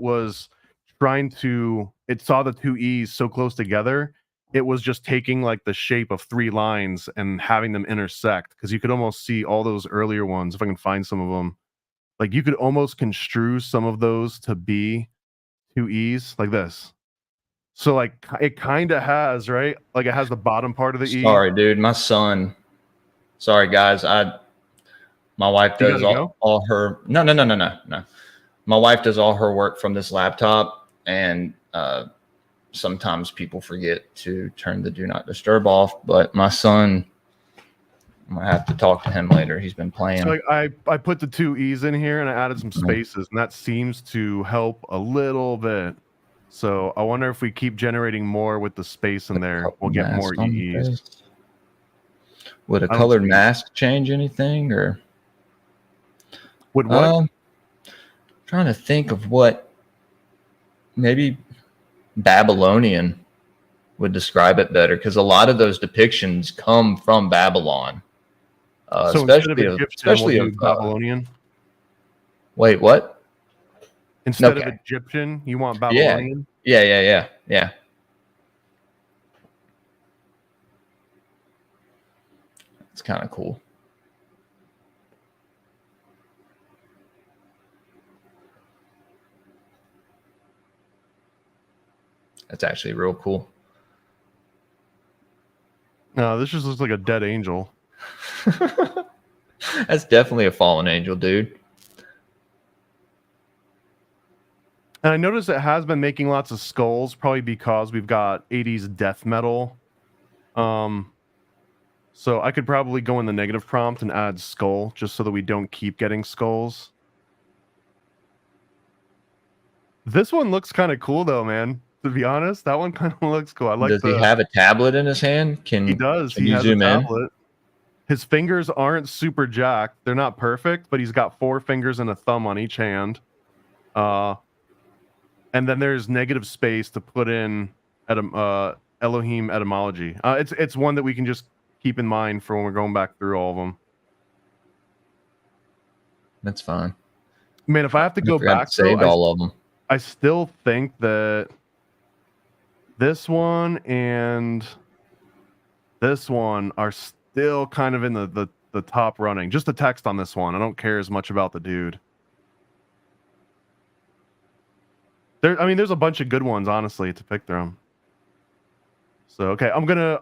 saw the 2 E's so close together, it was just taking like the shape of 3 lines and having them intersect, because you could almost see all those earlier ones, if I can find some of them. Like you could almost construe some of those to be 2 E's like this. So like it kind of has, right? Like it has the bottom part of the E. Sorry, dude. My son. Sorry, guys. My wife does all her. No. My wife does all her work from this laptop, and sometimes people forget to turn the do not disturb off. But my son I'm gonna have to talk to him later. He's been playing. So I put the 2 E's in here and I added some spaces, and that seems to help a little bit. So I wonder if we keep generating more with the space in there, we'll get more EEs. Would a colored mask change anything, or would what? Trying to think of what maybe Babylonian would describe it better, because a lot of those depictions come from Babylon. So especially of Babylonian. Wait, what? Instead of Egyptian, you want Babylonian? Yeah. It's kind of cool. That's actually real cool. No, this just looks like a dead angel. That's definitely a fallen angel, dude. And I noticed it has been making lots of skulls, probably because we've got 80s death metal. So I could probably go in the negative prompt and add skull, just so that we don't keep getting skulls. This one looks kind of cool, though, man. To be honest, that one kind of looks cool. I like. Does he have a tablet in his hand? He does. He has a tablet. His fingers aren't super jacked. They're not perfect, but he's got 4 fingers and a thumb on each hand. And then there's negative space to put in Elohim etymology. It's one that we can just keep in mind for when we're going back through all of them. That's fine. Man, if I have to go back, saved all of them. I still think that this one and this one are still kind of in the top running. Just the text on this one. I don't care as much about the dude. There's a bunch of good ones, honestly, to pick from. So okay, I'm gonna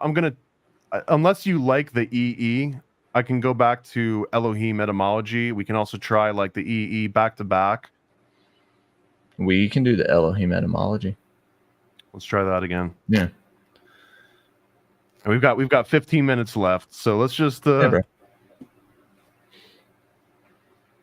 unless you like the EE, I can go back to Elohim etymology. We can also try like the EE back to back. We can do the Elohim etymology. Let's try that again. Yeah. And we've got 15 minutes left, so let's just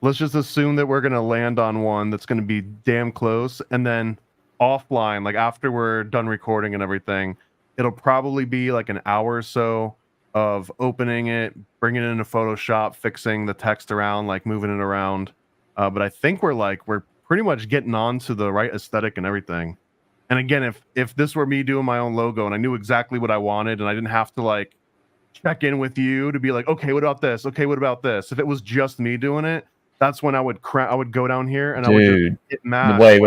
let's just assume that we're gonna land on one that's gonna be damn close, and then offline, like after we're done recording and everything, it'll probably be like an hour or so of opening it, bringing it into Photoshop, fixing the text around, like moving it around. But I think we're pretty much getting on to the right aesthetic and everything. And again, if this were me doing my own logo and I knew exactly what I wanted and I didn't have to like check in with you to be like, okay, what about this? Okay, what about this? If it was just me doing it, that's when I would go down here and I would just get mad. Wait.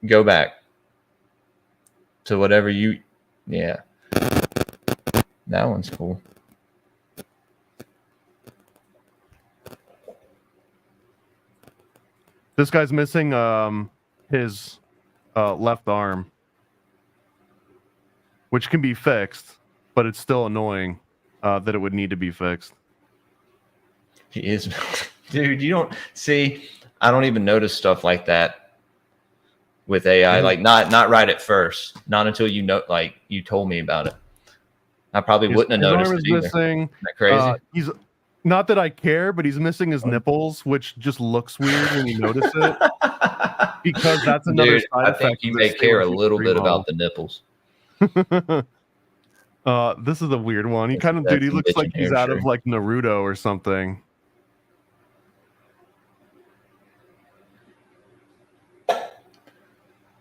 Go back to whatever you. Yeah, that one's cool. This guy's missing his left arm, which can be fixed, but it's still annoying that it would need to be fixed. He is, dude. You don't see. I don't even notice stuff like that with AI. Like not right at first. Not until you told me about it. I probably wouldn't have noticed it either. Missing. Isn't that crazy? He's not that I care, but he's missing his nipples, which just looks weird when you notice it. Because that's another side effect. I think you may care a little bit about the nipples. This is a weird one. He looks like he's out of like Naruto or something.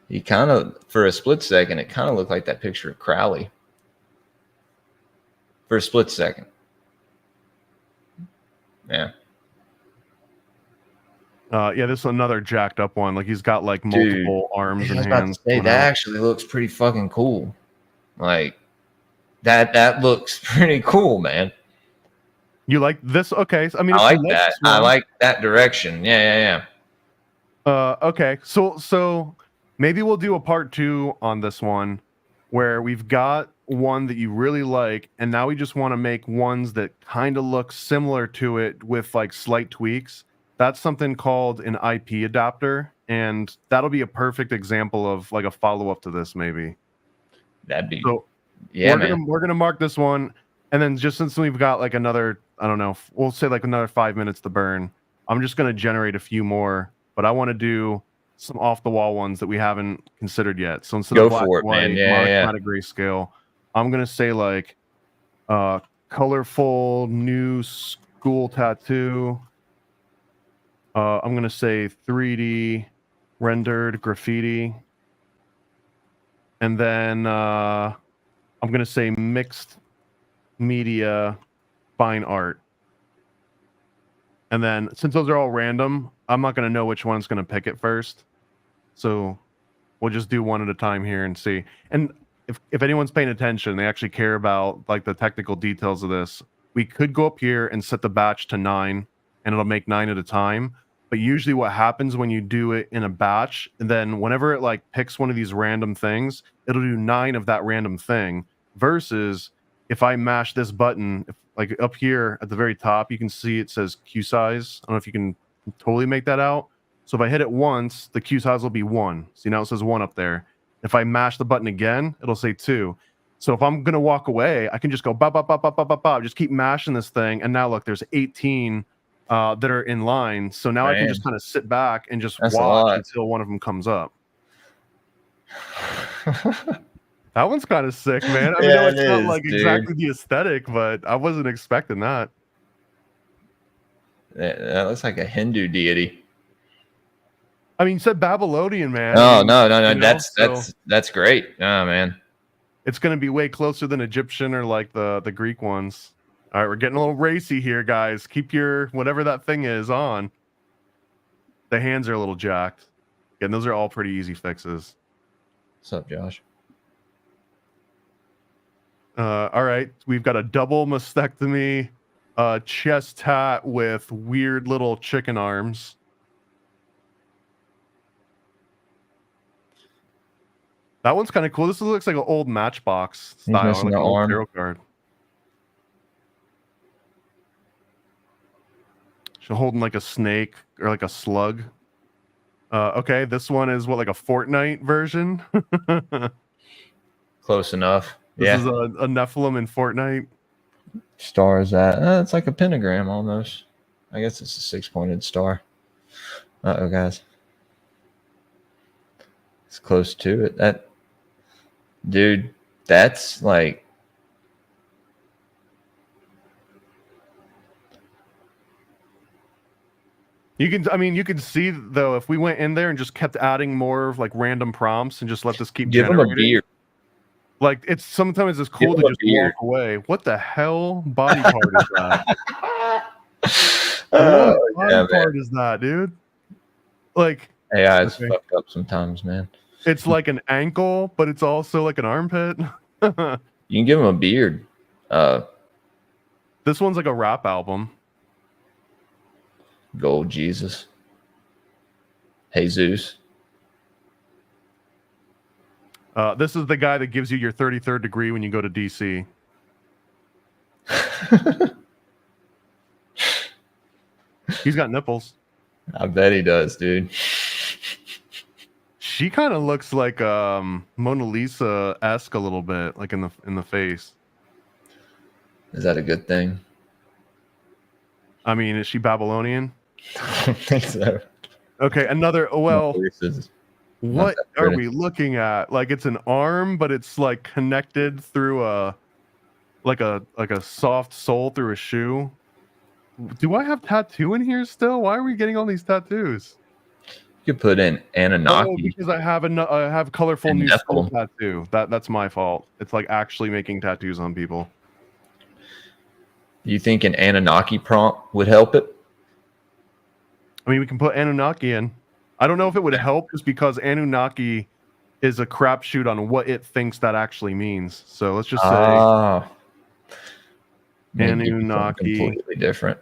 He kind of, for a split second, it kind of looked like that picture of Crowley. For a split second. Yeah. This is another jacked up one. Like he's got like multiple arms and hands. That actually looks pretty fucking cool. Like that looks pretty cool, man. You like this? Okay. I mean, I like that. I like that direction. Yeah. Okay. So maybe we'll do a part 2 on this one where we've got one that you really like, and now we just want to make ones that kind of look similar to it with like slight tweaks. That's something called an IP adapter, and that'll be a perfect example of like a follow-up to this, maybe. That'd be so. Yeah, we're gonna mark this one. And then just since we've got like another, I don't know, we'll say like another 5 minutes to burn, I'm just going to generate a few more, but I want to do some off the wall ones that we haven't considered yet. So instead Go of black for and it, man. white, Yeah, yeah. monochromatic grayscale, I'm going to say like colorful new school tattoo. I'm going to say 3D rendered graffiti. And then I'm going to say mixed media fine art. And then since those are all random, I'm not going to know which one's going to pick it first. So we'll just do one at a time here and see. And if anyone's paying attention, they actually care about like the technical details of this. We could go up here and set the batch to 9 and it'll make 9 at a time. But usually what happens when you do it in a batch, and then whenever it like picks one of these random things, it'll do 9 of that random thing versus if I mash this button, like up here at the very top, you can see it says queue size. I don't know if you can totally make that out. So if I hit it once, the queue size will be 1. See, now it says 1 up there. If I mash the button again, it'll say 2. So if I'm going to walk away, I can just go, bop, bop, bop, bop, bop, bop, bop, just keep mashing this thing. And now look, there's 18 that are in line. So now I can just kind of sit back and just watch until one of them comes up. That one's kind of sick, man. I mean, it's not like exactly the aesthetic, but I wasn't expecting that. That looks like a Hindu deity. I mean, you said Babylonian, man. No, I mean, no. That's great. Oh, man. It's going to be way closer than Egyptian or like the Greek ones. All right, we're getting a little racy here, guys. Keep your whatever that thing is on. The hands are a little jacked. And those are all pretty easy fixes. What's up, Josh? All right, we've got a double mastectomy, chest tat with weird little chicken arms. That one's kind of cool. This looks like an old Matchbox style, like an old tarot card. She's holding like a snake or like a slug. Okay, this one is what, like a Fortnite version? Close enough. This is a Nephilim in Fortnite. Star is that? It's like a pentagram almost. I guess it's a 6-pointed star. Uh-oh, guys. It's close to it. Dude, that's like... You can see though, if we went in there and just kept adding more of like random prompts and just let this keep generating. Give him a beard. Like sometimes it's cool to just walk away. What the hell body part is that? What body part is that, dude? Like AI is fucked up sometimes, man. It's like an ankle, but it's also like an armpit. You can give him a beard. This one's like a rap album. Gold Jesus. Jesus. This is the guy that gives you your 33rd degree when you go to DC. He's got nipples. I bet he does, dude. She kind of looks like Mona Lisa-esque a little bit, like in the face. Is that a good thing? I mean, is she Babylonian? I don't think so. Okay, another. Well, what are we looking at? Like it's an arm, but it's like connected through a soft sole through a shoe. Do I have tattoo in here still? Why are we getting all these tattoos? You could put in Anunnaki. Oh, because I have colorful new skull tattoo. That's my fault. It's like actually making tattoos on people. You think an Anunnaki prompt would help it? I mean, we can put Anunnaki in. I don't know if it would help just because Anunnaki is a crapshoot on what it thinks that actually means. So let's just say Anunnaki. Completely different.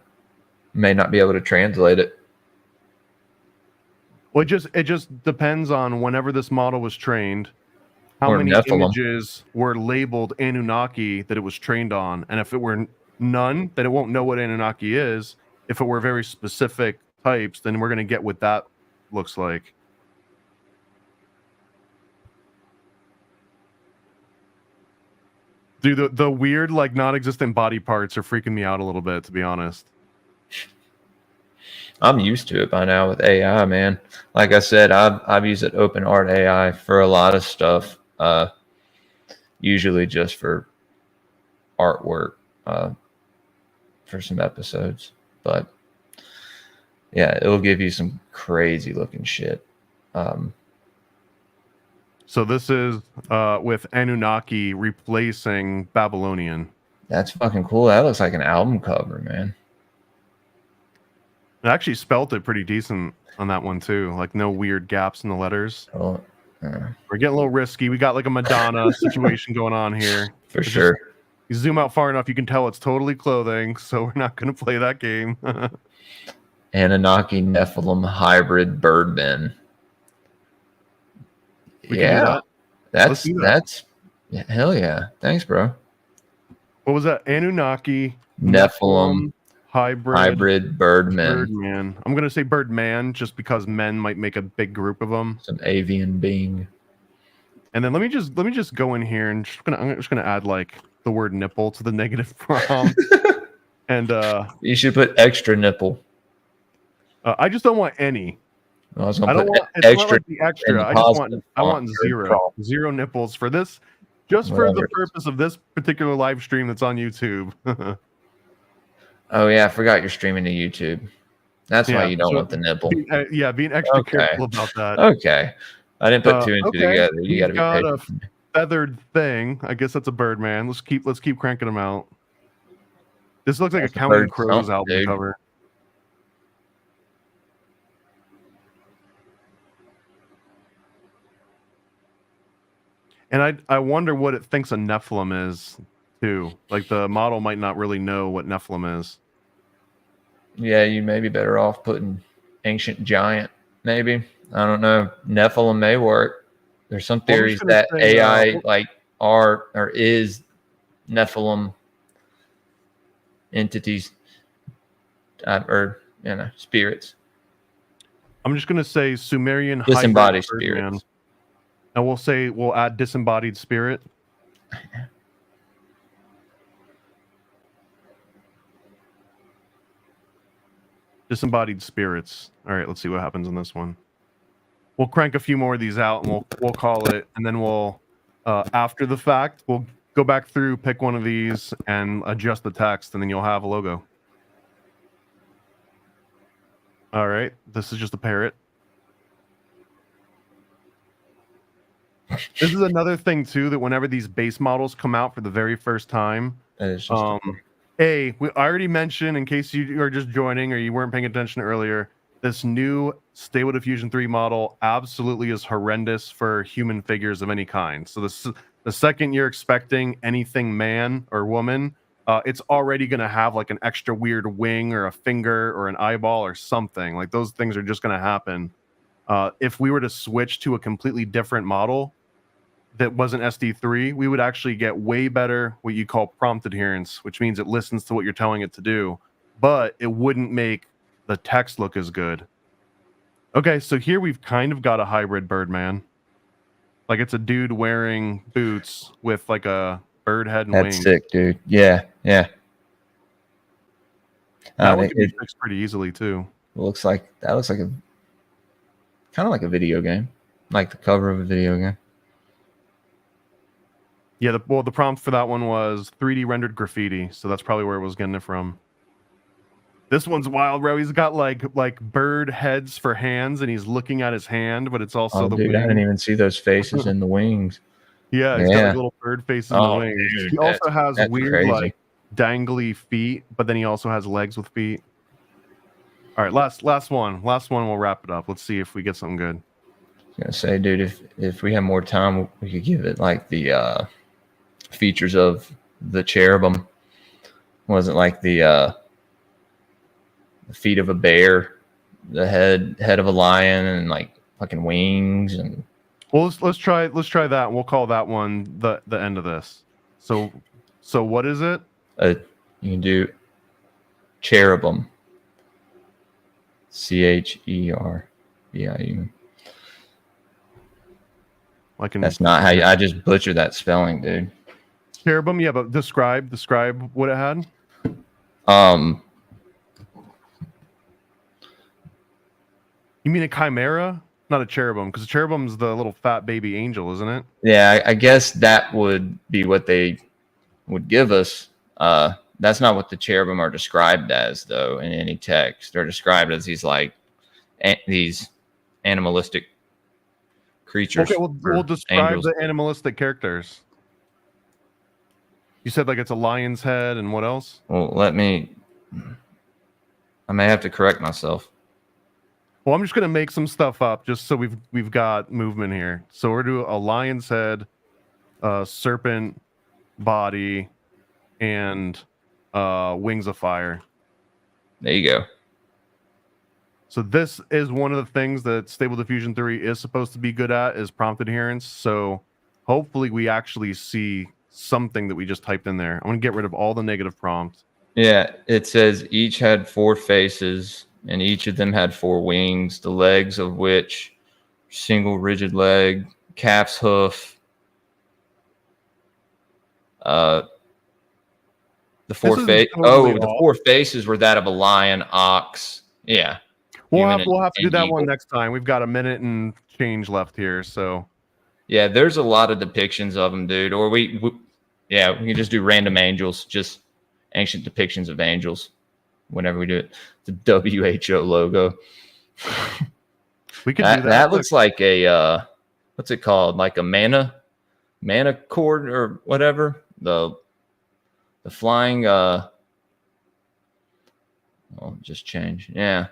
May not be able to translate it. Well, it just depends on whenever this model was trained, how many images were labeled Anunnaki that it was trained on. And if it were none, then it won't know what Anunnaki is. If it were very specific types, then we're going to get what that looks like. Dude, the weird, like, non-existent body parts are freaking me out a little bit, to be honest. I'm used to it by now with AI, man. Like I said, I've used it OpenArt AI for a lot of stuff. Usually just for artwork, for some episodes. But yeah, it'll give you some crazy looking shit. So this is with Anunnaki replacing Babylonian. That's fucking cool. That looks like an album cover, man. I actually spelt it pretty decent on that one too. Like no weird gaps in the letters. Oh, We're getting a little risky. We got like a Madonna situation going on here. for sure. You zoom out far enough, you can tell it's totally clothing. So we're not going to play that game. Anunnaki Nephilim hybrid birdmen. Yeah, that's yeah, hell yeah. Thanks, bro. What was that? Anunnaki Nephilim hybrid birdmen. Birdman. I'm gonna say Birdman just because men might make a big group of them. Some avian being. And then let me just go in here and I'm just gonna add like the word nipple to the negative prompt. And you should put extra nipple. I just don't want any. I don't want extra. Like the extra. I want zero nipples for this, just for the purpose of this particular live stream that's on YouTube. Oh yeah, I forgot you're streaming to YouTube. That's why you don't want the nipple. Being extra careful about that. Okay, I didn't put two and two together. You got to be a feathered thing. I guess that's a Birdman. Let's keep cranking them out. This looks like a Counting Crows album cover. And I wonder what it thinks a Nephilim is, too. Like, the model might not really know what Nephilim is. Yeah, you may be better off putting Ancient Giant, maybe. I don't know. Nephilim may work. There's some theories that AI, are or is Nephilim entities or, spirits. I'm just going to say Sumerian disembodied spirits. And we'll add disembodied spirit. Disembodied spirits. All right, let's see what happens in this one. We'll crank a few more of these out and we'll call it, and then we'll after the fact we'll go back through, pick one of these and adjust the text, and then you'll have a logo. All right, this is just a parrot. This is another thing too, that whenever these base models come out for the very first time, I already mentioned, in case you are just joining or you weren't paying attention earlier, this new Stable Diffusion 3 model absolutely is horrendous for human figures of any kind. So the second you're expecting anything man or woman, it's already going to have like an extra weird wing or a finger or an eyeball or something. Like those things are just going to happen. If we were to switch to a completely different model that wasn't SD3, we would actually get way better what you call prompt adherence, which means it listens to what you're telling it to do, but it wouldn't make the text look as good. Okay, so here we've kind of got a hybrid Birdman. Like it's a dude wearing boots with like a bird head and wings. That's sick, dude. Yeah. That one can be fixed pretty easily too. That looks like a kind of like a video game, like the cover of a video game. Yeah, the prompt for that one was 3D rendered graffiti, so that's probably where it was getting it from. This one's wild, bro. He's got like bird heads for hands, and he's looking at his hand, but it's also the wing. I didn't even see those faces in the wings. Yeah, he's got like little bird faces in the wings. Dude, he also has weird crazy. like dangly feet, but then he also has legs with feet. All right, last one. We'll wrap it up. Let's see if we get something good. I was gonna say, dude, if we had more time, we could give it like the features of the cherubim. Wasn't like the feet of a bear, the head of a lion, and like fucking wings. And well, let's try that, and we'll call that one the end of this. So what is it? You can do cherubim. CHERBIUM. That's not how I just butchered that spelling, dude. Cherubim, yeah, but describe what it had. You mean a chimera, not a cherubim? Because cherubim's the little fat baby angel, isn't it? Yeah, I guess that would be what they would give us. That's not what the cherubim are described as, though, in any text. They're described as these these animalistic creatures. Okay, we'll describe angels. the animalistic characters. You said like it's a lion's head, and what else? Well, I may have to correct myself. Well, I'm just gonna make some stuff up just so we've got movement here. So we're doing a lion's head, serpent body, and wings of fire. There you go. So this is one of the things that Stable Diffusion 3 is supposed to be good at, is prompt adherence. So hopefully we actually see something that we just typed in there. I'm gonna get rid of all the negative prompts. Yeah, it says each had 4 faces, and each of them had 4 wings, the legs of which single rigid leg, calf's hoof. The 4 the 4 faces were that of a lion, ox. Yeah. We'll have to do that one next time. We've got a minute and change left here, so. Yeah, there's a lot of depictions of them, dude. Or we can just do random angels, just ancient depictions of angels whenever we do it. The WHO logo. We could do that. That looks like a what's it called? Like a mana cord or whatever. The flying just change. Yeah.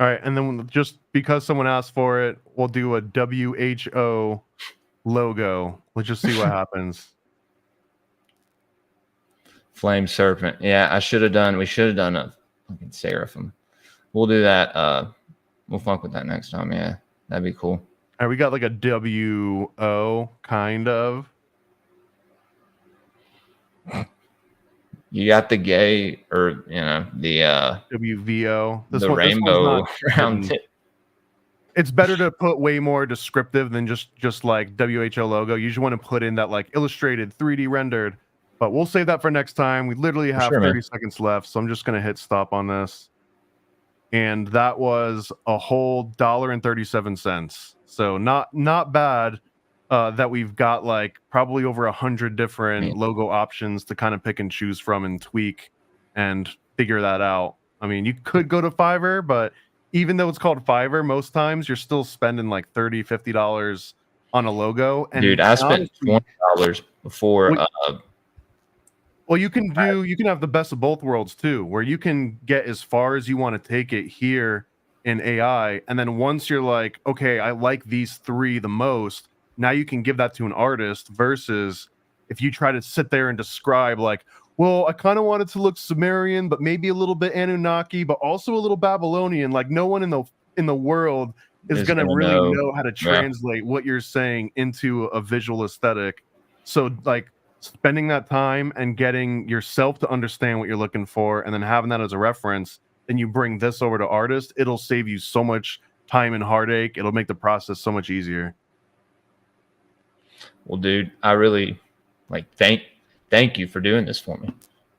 All right, and then just because someone asked for it, we'll do a WHO logo. Let's just see what happens. Flame serpent. Yeah, we should have done a fucking seraphim. We'll do that. We'll funk with that next time. Yeah, that'd be cool. All right, we got like a WO kind of. You got the gay, or the WVO. The rainbow around it. It's better to put way more descriptive than just like WHO logo. You usually want to put in that like illustrated 3D rendered, but we'll save that for next time. We literally have 30 seconds left, so I'm just gonna hit stop on this. And that was a whole $1.37. So not bad. That we've got like probably over 100 different logo options to kind of pick and choose from and tweak and figure that out. I mean, you could go to Fiverr, but even though it's called Fiverr, most times you're still spending like $30, $50 on a logo. And dude, I spent $20 before. Well, you can have the best of both worlds too, where you can get as far as you want to take it here in AI. And then once you're like, okay, I like these 3 the most, now you can give that to an artist, versus if you try to sit there and describe like, well, I kind of want it to look Sumerian, but maybe a little bit Anunnaki, but also a little Babylonian. Like no one in the world is going to really know how to translate what you're saying into a visual aesthetic. So like spending that time and getting yourself to understand what you're looking for, and then having that as a reference, then you bring this over to artists, it'll save you so much time and heartache. It'll make the process so much easier. Well, dude, I really thank you for doing this for me.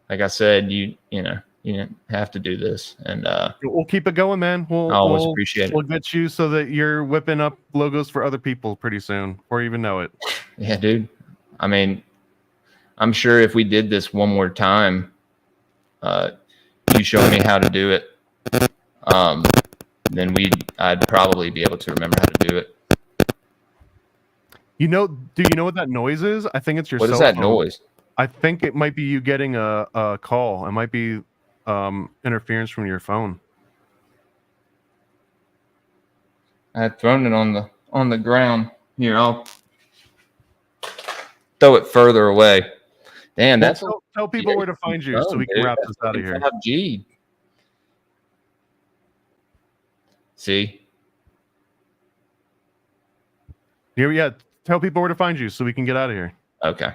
Like I said, you didn't have to do this, and we'll keep it going, man. I always appreciate it. We'll get you so that you're whipping up logos for other people pretty soon, before you even know it. Yeah, dude. I mean, I'm sure if we did this one more time, you show me how to do it, then I'd probably be able to remember how to do it. Do you know what that noise is? I think it's your cell phone. What is that noise? I think it might be you getting a call. It might be interference from your phone. I had thrown it on the ground. Here, I'll throw it further away. Damn, that's tell people where to find you so we can wrap this out of here. 5G. See? Yeah. Tell people where to find you so we can get out of here. Okay.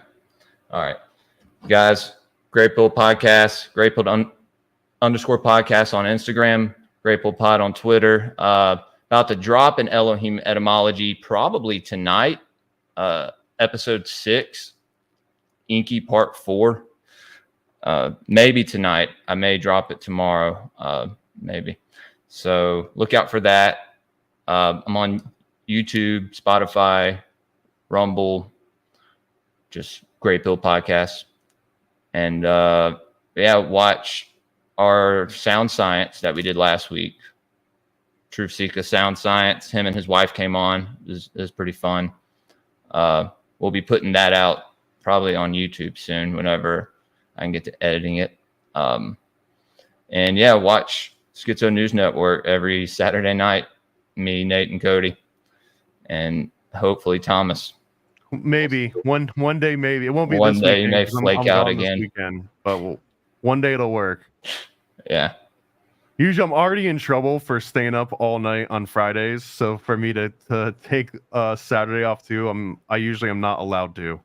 All right. Guys, Great Build Podcast, Great Build _ podcast on Instagram, Great Build Pod on Twitter. About to drop an Elohim etymology probably tonight, episode 6. Inky Part 4. Maybe tonight. I may drop it tomorrow. Maybe. So look out for that. I'm on YouTube, Spotify, Rumble, just Great Pill Podcast. And watch our Sound Science that we did last week. Truth Seeker Sound Science. Him and his wife came on. It was pretty fun. We'll be putting that out probably on YouTube soon whenever I can get to editing it. Watch Schizo News Network every Saturday night. Me, Nate, and Cody, and hopefully Thomas. Maybe one day, maybe it won't be one this day. Weekend, You may flake out again. Weekend, but one day it'll work. Yeah. Usually, I'm already in trouble for staying up all night on Fridays. So for me to take Saturday off too, I usually am not allowed to.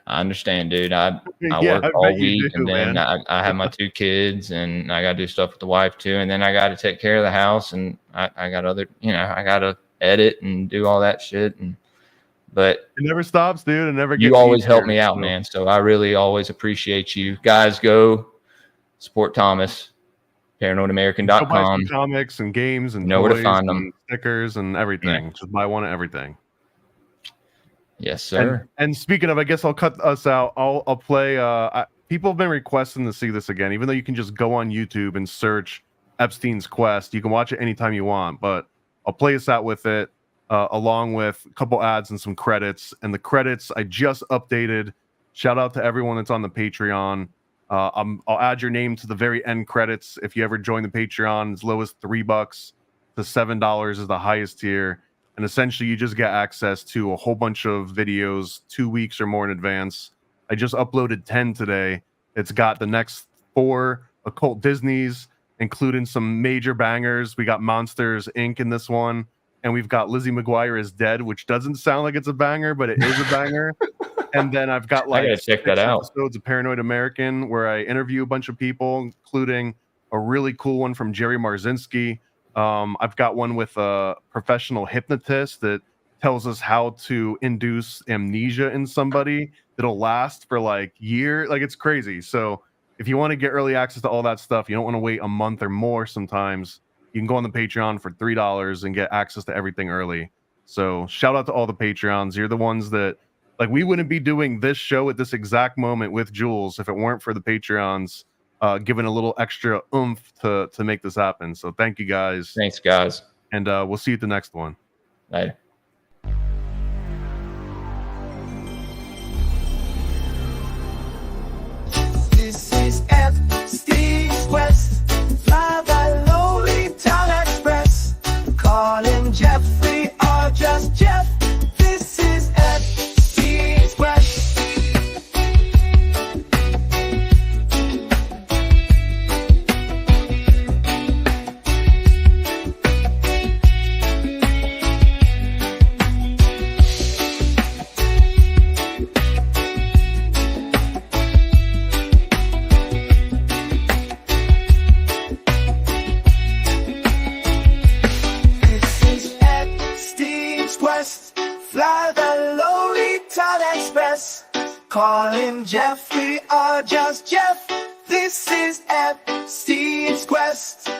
I understand, dude. I work all week, and then I have my 2 kids, and I got to do stuff with the wife too, and then I got to take care of the house, and I got other, I got to edit and do all that shit, but it never stops, dude. It never gets you always easier, help me out, man. So I really always appreciate you guys. Go support Thomas. ParanoidAmerican.com. Comics and games and know where to find them, stickers and everything. Yeah. Just buy one of everything. Yes, sir. And speaking of, I guess I'll cut us out. I'll play. People have been requesting to see this again, even though you can just go on YouTube and search Epstein's Quest. You can watch it anytime you want, but I'll play us out with it along with a couple ads and some credits. And the credits I just updated. Shout out to everyone that's on the Patreon. I'll add your name to the very end credits if you ever join the Patreon. As low as $3 to $7 is the highest tier, and essentially you just get access to a whole bunch of videos 2 weeks or more in advance. I just uploaded 10 today. It's got the next 4 Occult Disneys, including some major bangers. We got Monsters Inc. in this one, and we've got Lizzie McGuire is Dead, which doesn't sound like it's a banger, but it is a banger. And then I've got like 6 episodes of Paranoid American where I interview a bunch of people, including a really cool one from Jerry Marzinski. I've got one with a professional hypnotist that tells us how to induce amnesia in somebody that'll last for like years. Like, it's crazy. So if you want to get early access to all that stuff, you don't want to wait a month or more sometimes, you can go on the Patreon for $3 and get access to everything early. So shout out to all the Patreons. You're the ones that, like, we wouldn't be doing this show at this exact moment with Jules if it weren't for the Patreons giving a little extra oomph to make this happen. So thank you guys. Thanks, guys. And we'll see you at the next one. Later. This is Epstein's Quest. Fly by lowly town express. Calling Jeffrey or just Jeff. This is Epstein's Quest. Fly the lowly town express. Calling Jeffrey or just Jeff. This is Epstein's Quest.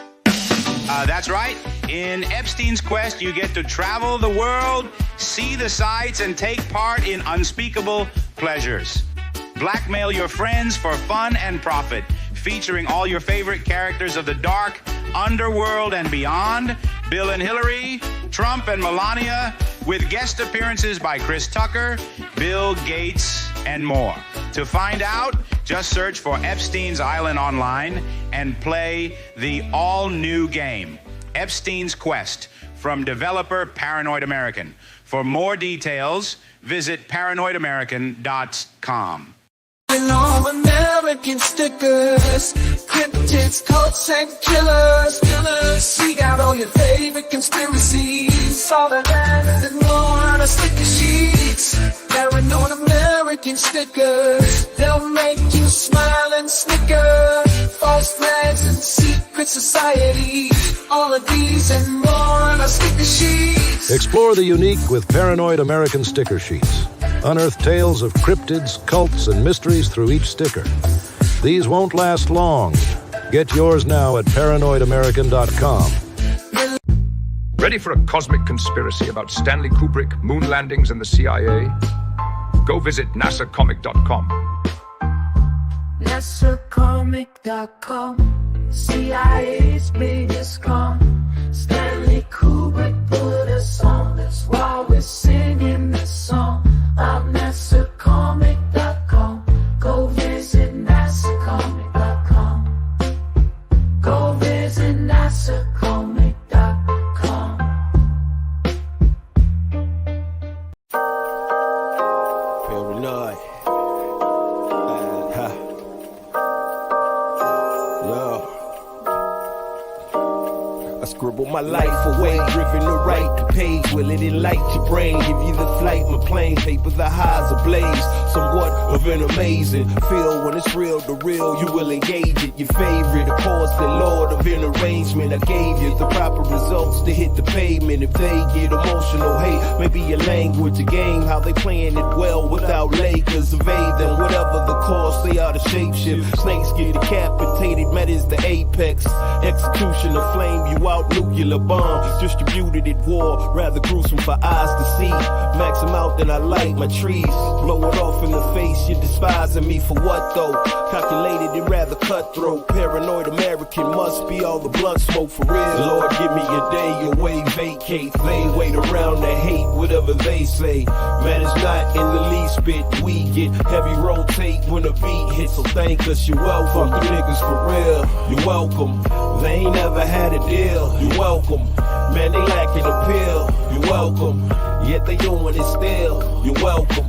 That's right. In Epstein's Quest, you get to travel the world, see the sights, and take part in unspeakable pleasures. Blackmail your friends for fun and profit, featuring all your favorite characters of the dark underworld and beyond. Bill and Hillary, Trump and Melania, with guest appearances by Chris Tucker, Bill Gates, and more. To find out, just search for Epstein's Island online and play the all-new game, Epstein's Quest, from developer Paranoid American. For more details, visit paranoidamerican.com. And all American stickers, cryptids, cults, and killers. We got all your favorite conspiracies, all the land and more on our sticker sheets. Paranoid American stickers, they'll make you smile and snicker. False flags and secret society, all of these and more on our sticker sheets. Explore the unique with Paranoid American sticker sheets. Unearth tales of cryptids, cults, and mysteries through each sticker. These won't last long. Get yours now at paranoidamerican.com. Ready for a cosmic conspiracy about Stanley Kubrick, moon landings, and the CIA? Go visit nasacomic.com. NASAcomic.com, CIA's biggest con. Stanley Kubrick put us on, that's why we're singing this song. I'm NASAcomic.com, go visit NASAcomic.com. Go visit NASAcomic.com. Paranoid. I scribble my life away, driven to write the page. Will it enlighten your brain, give you the flight? My plane paper, the highs ablaze. Somewhat of an amazing feel when it's real to real. You will engage it. Your favorite, of course, the Lord of an arrangement. I gave you the proper results to hit the pavement. If they get emotional, hey, maybe your language, a game, how they playing it well without Lakers. Evade them, whatever the cost, they are the shapeshift. Snakes get decapitated, met is the apex. Execution of flame you out, nuclear bomb distributed at war, rather gruesome for eyes to see. Max them out, then I light my trees. Blow it off in the face, you're despising me for what though? Calculated and rather cutthroat. Paranoid American must be all the blunt smoke for real. Lord, give me a day away, vacate. They wait around to hate whatever they say. Man, it's not in the least bit. We get heavy rotate when the beat hits, so thank us, you're welcome. Fuck the niggas for real, you're welcome. They ain't never had a deal, you're welcome. Man, they lacking appeal, you're welcome. Yet they doing it still, you're welcome.